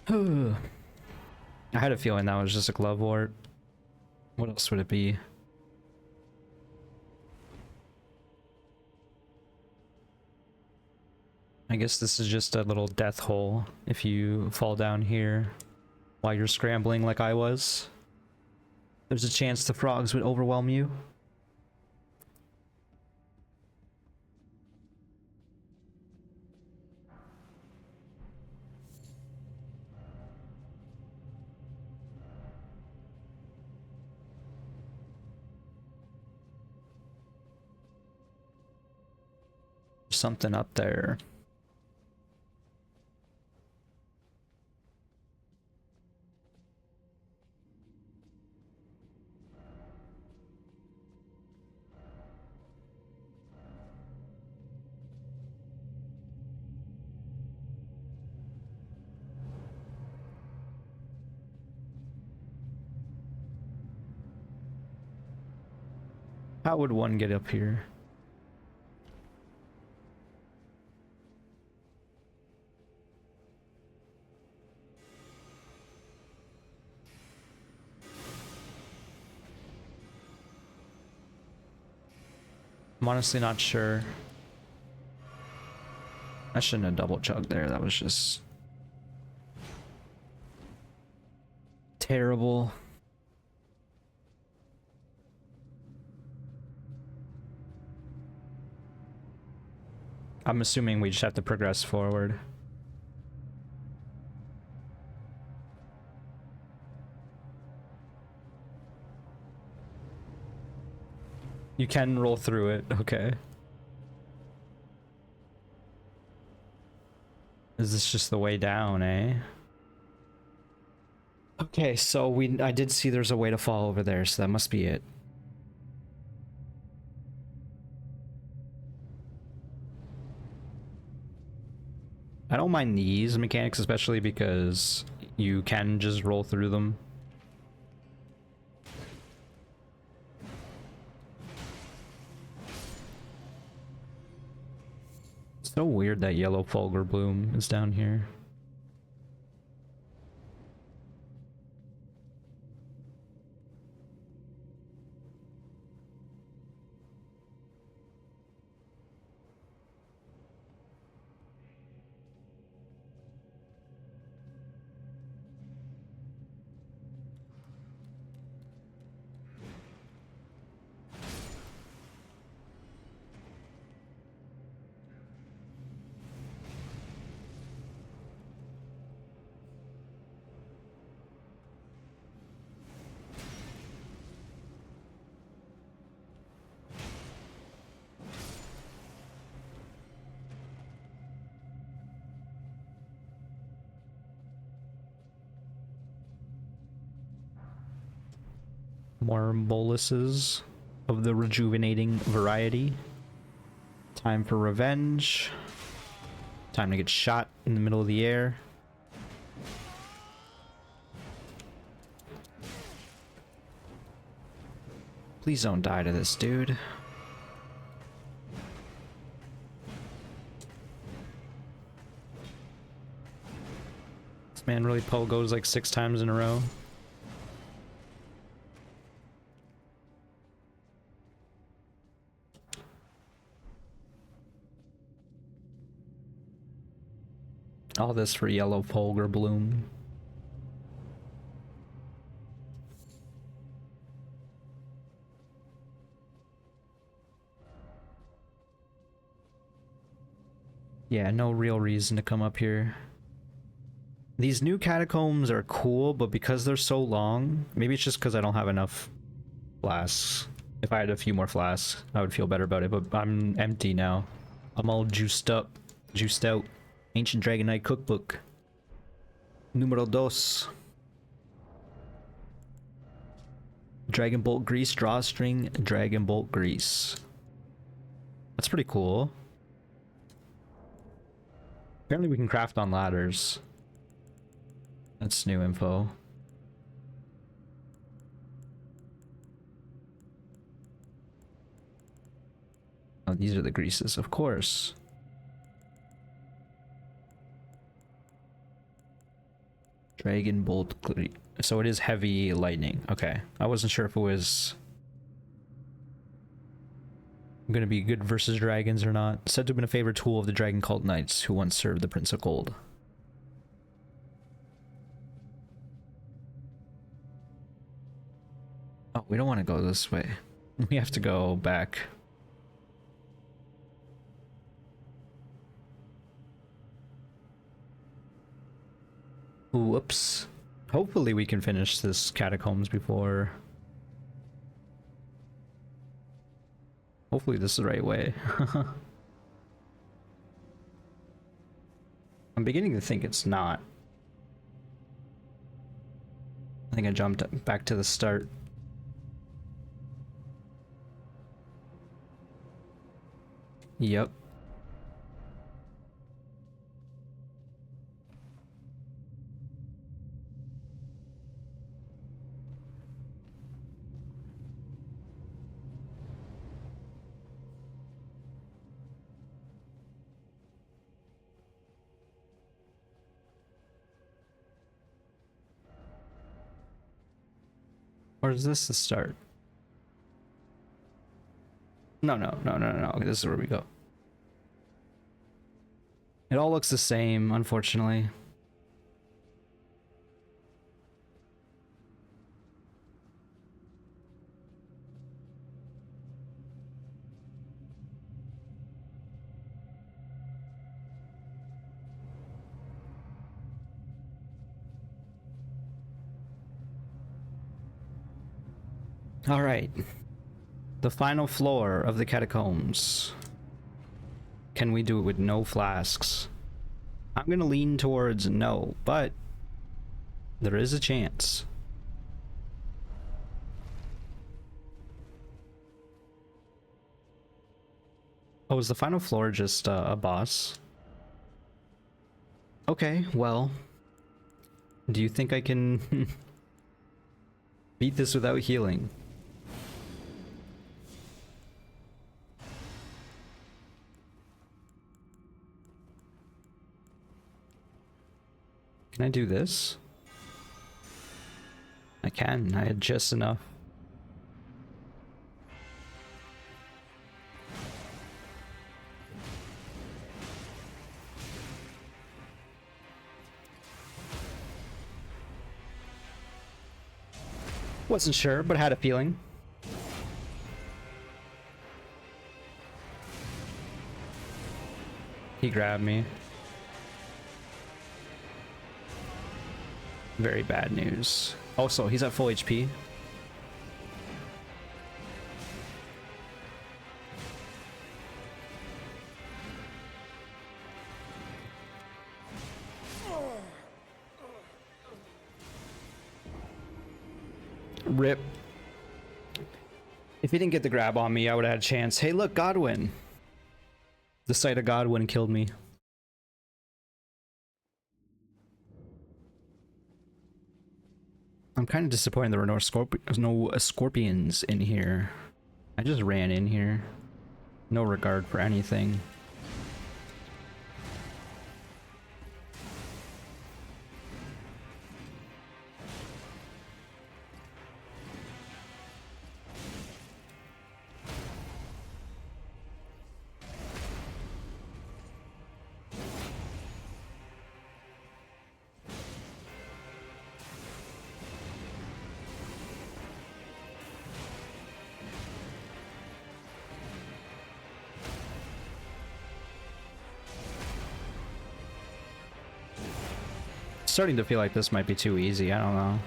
I had a feeling that was just a glove wart. What else would it be? I guess this is just a little death hole if you fall down here while you're scrambling like I was. There's a chance the frogs would overwhelm you. There's something up there. How would one get up here? I'm honestly not sure. I shouldn't have double chugged there. That was just terrible. I'm assuming we just have to progress forward. You can roll through it, okay. Is this just the way down, eh? Okay, so I did see there's a way to fall over there, so that must be it. I don't mind these mechanics, especially because you can just roll through them. It's so weird that yellow fulgur bloom is down here. More boluses of the rejuvenating variety. Time for revenge. Time to get shot in the middle of the air. Please don't die to this dude. This man really pogos like 6 times in a row. All this for yellow fulgur bloom. Yeah, no real reason to come up here. These new catacombs are cool, but because they're so long, maybe it's just because I don't have enough flasks. If I had a few more flasks, I would feel better about it, but I'm empty now. I'm all juiced up, juiced out. Ancient Dragon Knight Cookbook. Numero dos. Dragon Bolt Grease, Drawstring, Dragon Bolt Grease. That's pretty cool. Apparently we can craft on ladders. That's new info. Oh, these are the greases, of course. Dragon bolt. So it is heavy lightning. Okay. I wasn't sure if it was gonna be good versus dragons or not. Said to have been a favorite tool of the dragon cult knights who once served the Prince of Gold. Oh, we don't want to go this way. We have to go back. Whoops. Hopefully we can finish this catacombs before... Hopefully this is the right way. I'm beginning to think it's not. I think I jumped back to the start. Yep. Or is this the start? No. Okay, this is where we go. It all looks the same, unfortunately. All right. The final floor of the catacombs. Can we do it with no flasks? I'm gonna lean towards no, but there is a chance. Oh, is the final floor just a boss? Okay, well, do you think I can beat this without healing? Can I do this? I can. I had just enough. Wasn't sure, but had a feeling. He grabbed me. Very bad news. Also, he's at full HP. Rip. If he didn't get the grab on me, I would have had a chance. Hey, look, Godwin. The sight of Godwin killed me. I'm kind of disappointed there were no scorpions in here. I just ran in here. No regard for anything. Starting to feel like this might be too easy. I don't know.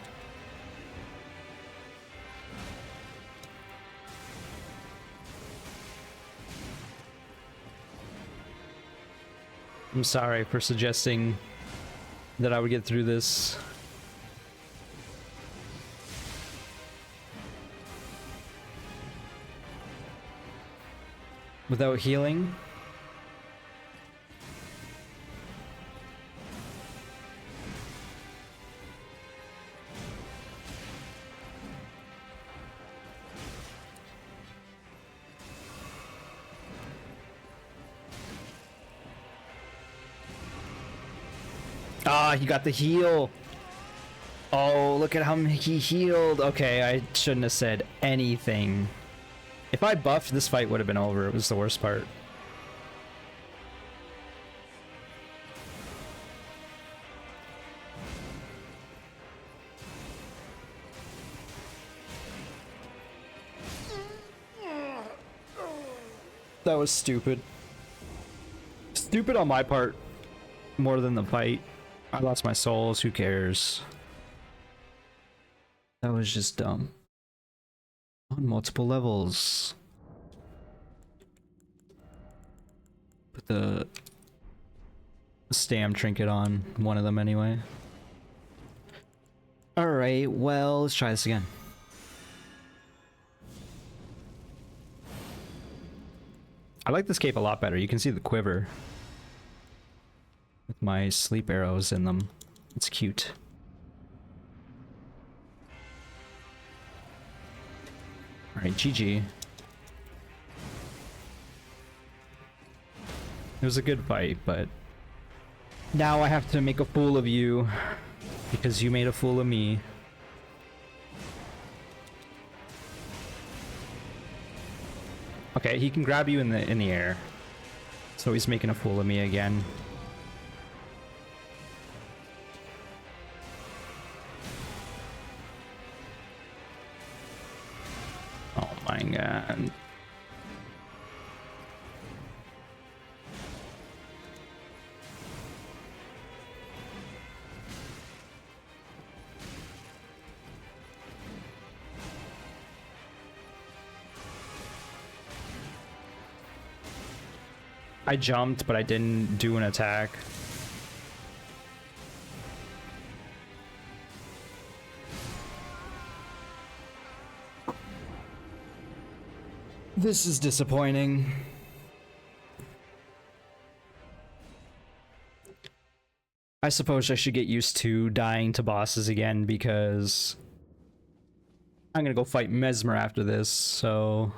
I'm sorry for suggesting that I would get through this. Without healing. he got the heal. Oh, look at how he healed. Okay, I shouldn't have said anything. If I buffed, this fight would have been over. It was the worst part. That was stupid. Stupid on my part more than the fight. I lost my souls, who cares? That was just dumb. On multiple levels. Put the stam trinket on one of them anyway. Alright, well, let's try this again. I like this cape a lot better. You can see the quiver with my sleep arrows in them. It's cute. Alright, GG. It was a good fight, but now I have to make a fool of you because you made a fool of me. Okay, he can grab you in the air. So he's making a fool of me again. Oh my god. I jumped, but I didn't do an attack. This is disappointing. I suppose I should get used to dying to bosses again because I'm gonna go fight Mesmer after this, so...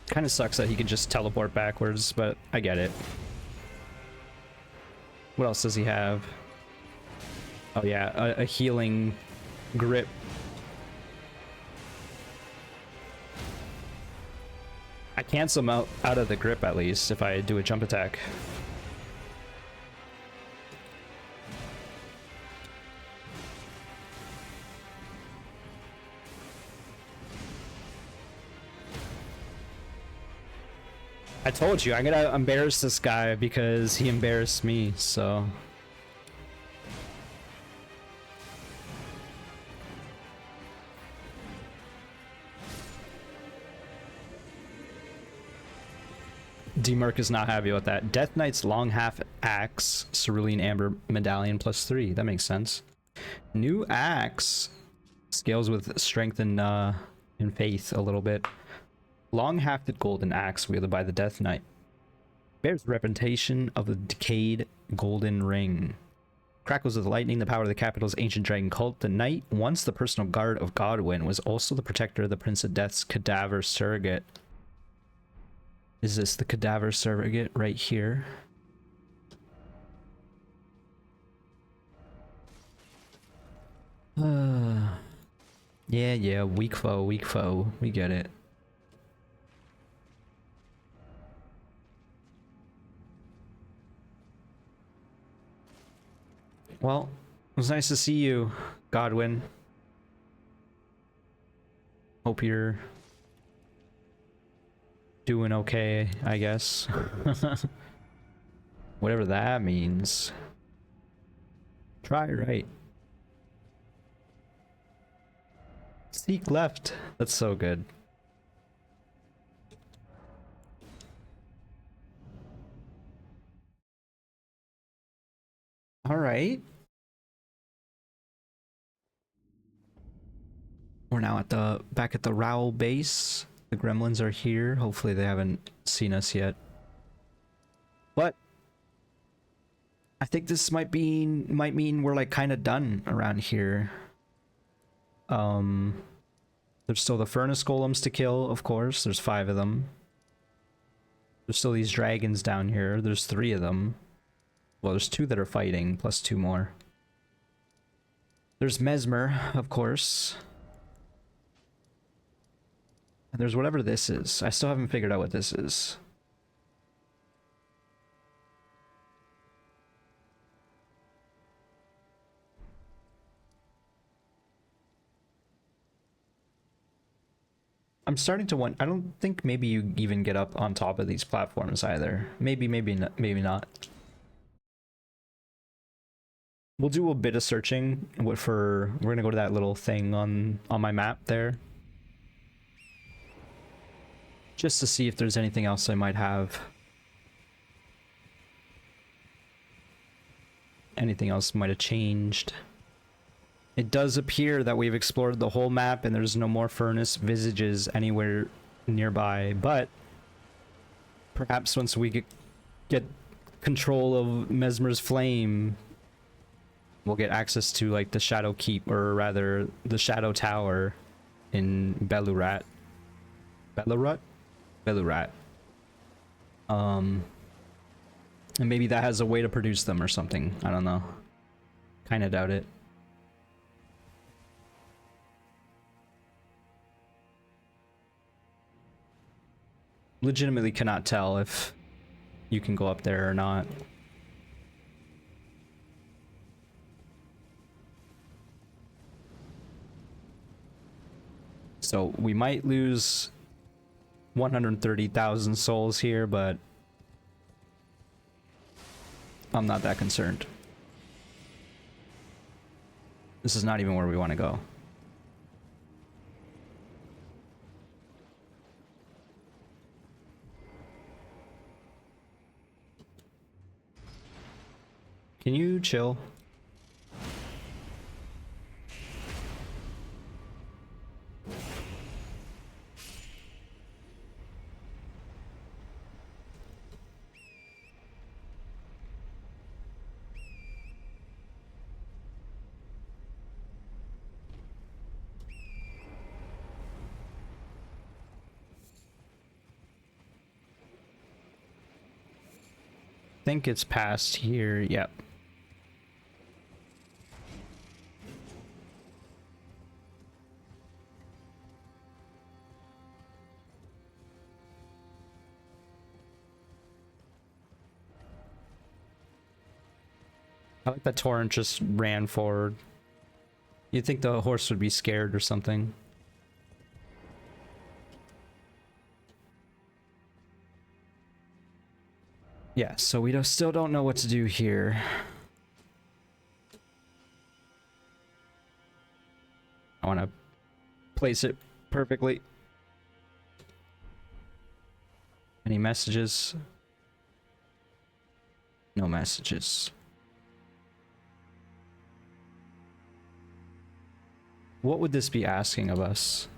Kind of sucks that he can just teleport backwards, but I get it. What else does he have? Oh yeah, a healing grip. I cancel him out of the grip at least if I do a jump attack. I told you, I'm gonna embarrass this guy because he embarrassed me, so... Merc is not happy with that. Death Knight's long half axe, cerulean amber medallion +3. That makes sense. New axe scales with strength and faith a little bit. Long-hafted golden axe wielded by the Death Knight. Bears the reputation of the decayed golden ring. Crackles with lightning, the power of the capital's ancient dragon cult. The knight, once the personal guard of Godwyn, was also the protector of the Prince of Death's cadaver surrogate. Is this the cadaver surrogate right here? Yeah, weak foe, weak foe. We get it. Well, it was nice to see you, Godwyn. Hope you're doing okay, I guess. Whatever that means. Try right. Seek left. That's so good. All right. We're now at the back at the Rauh base. The gremlins are here. Hopefully they haven't seen us yet. But I think this might mean we're like kind of done around here. There's still the furnace golems to kill, of course. There's 5 of them. There's still these dragons down here. There's 3 of them. Well, there's 2 that are fighting, plus 2 more. There's Mesmer, of course. And there's whatever this is. I still haven't figured out what this is. I'm starting to want. I don't think maybe you even get up on top of these platforms either. Maybe not, maybe not. We'll do a bit of searching. We're gonna go to that little thing on my map there, just to see if there's anything else I might have. Anything else might have changed. It does appear that we've explored the whole map and there's no more furnace visages anywhere nearby, but perhaps once we get control of Mesmer's flame, we'll get access to like the Shadow Keep, or rather the Shadow Tower in Belurat. Belurat. And maybe that has a way to produce them or something. I don't know. Kinda doubt it. Legitimately cannot tell if you can go up there or not. So we might lose 130,000 souls here, but I'm not that concerned. This is not even where we want to go. Can you chill? I think it's past here. Yep. I like that Torrent just ran forward. You'd think the horse would be scared or something. Yeah, so we still don't know what to do here. I want to place it perfectly. Any messages? No messages. What would this be asking of us?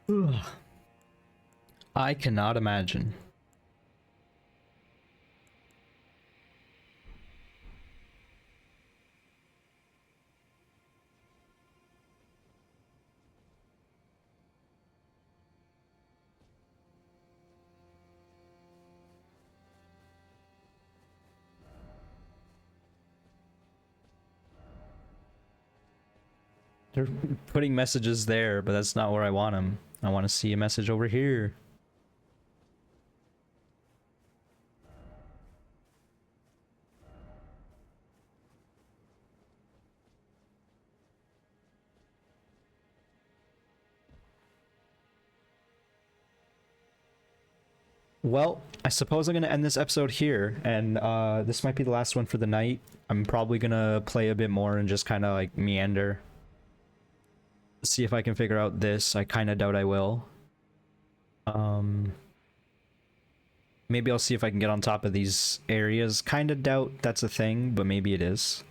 Ugh. I cannot imagine. They're putting messages there, but that's not where I want them. I want to see a message over here. Well, I suppose I'm going to end this episode here, and this might be the last one for the night. I'm probably going to play a bit more and just kind of like meander see if I can figure out this. I kind of doubt I will. Maybe I'll see if I can get on top of these areas. Kind of doubt that's a thing, but maybe it is.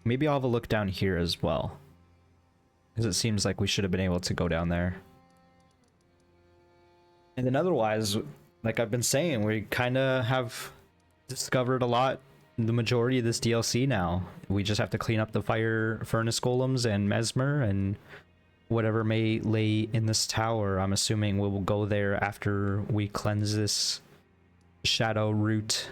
Maybe I'll have a look down here as well, because it seems like we should have been able to go down there. And then otherwise, like I've been saying, we kind of have discovered a lot, the majority of this DLC now. We just have to clean up the fire furnace golems and Mesmer and whatever may lay in this tower. I'm assuming we will go there after we cleanse this shadow root,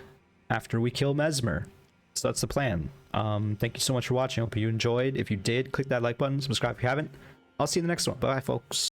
after we kill Mesmer. So that's the plan. Thank you so much for watching. Hope you enjoyed. If you did, click that like button, subscribe if you haven't. I'll see you in the next one. Bye, folks.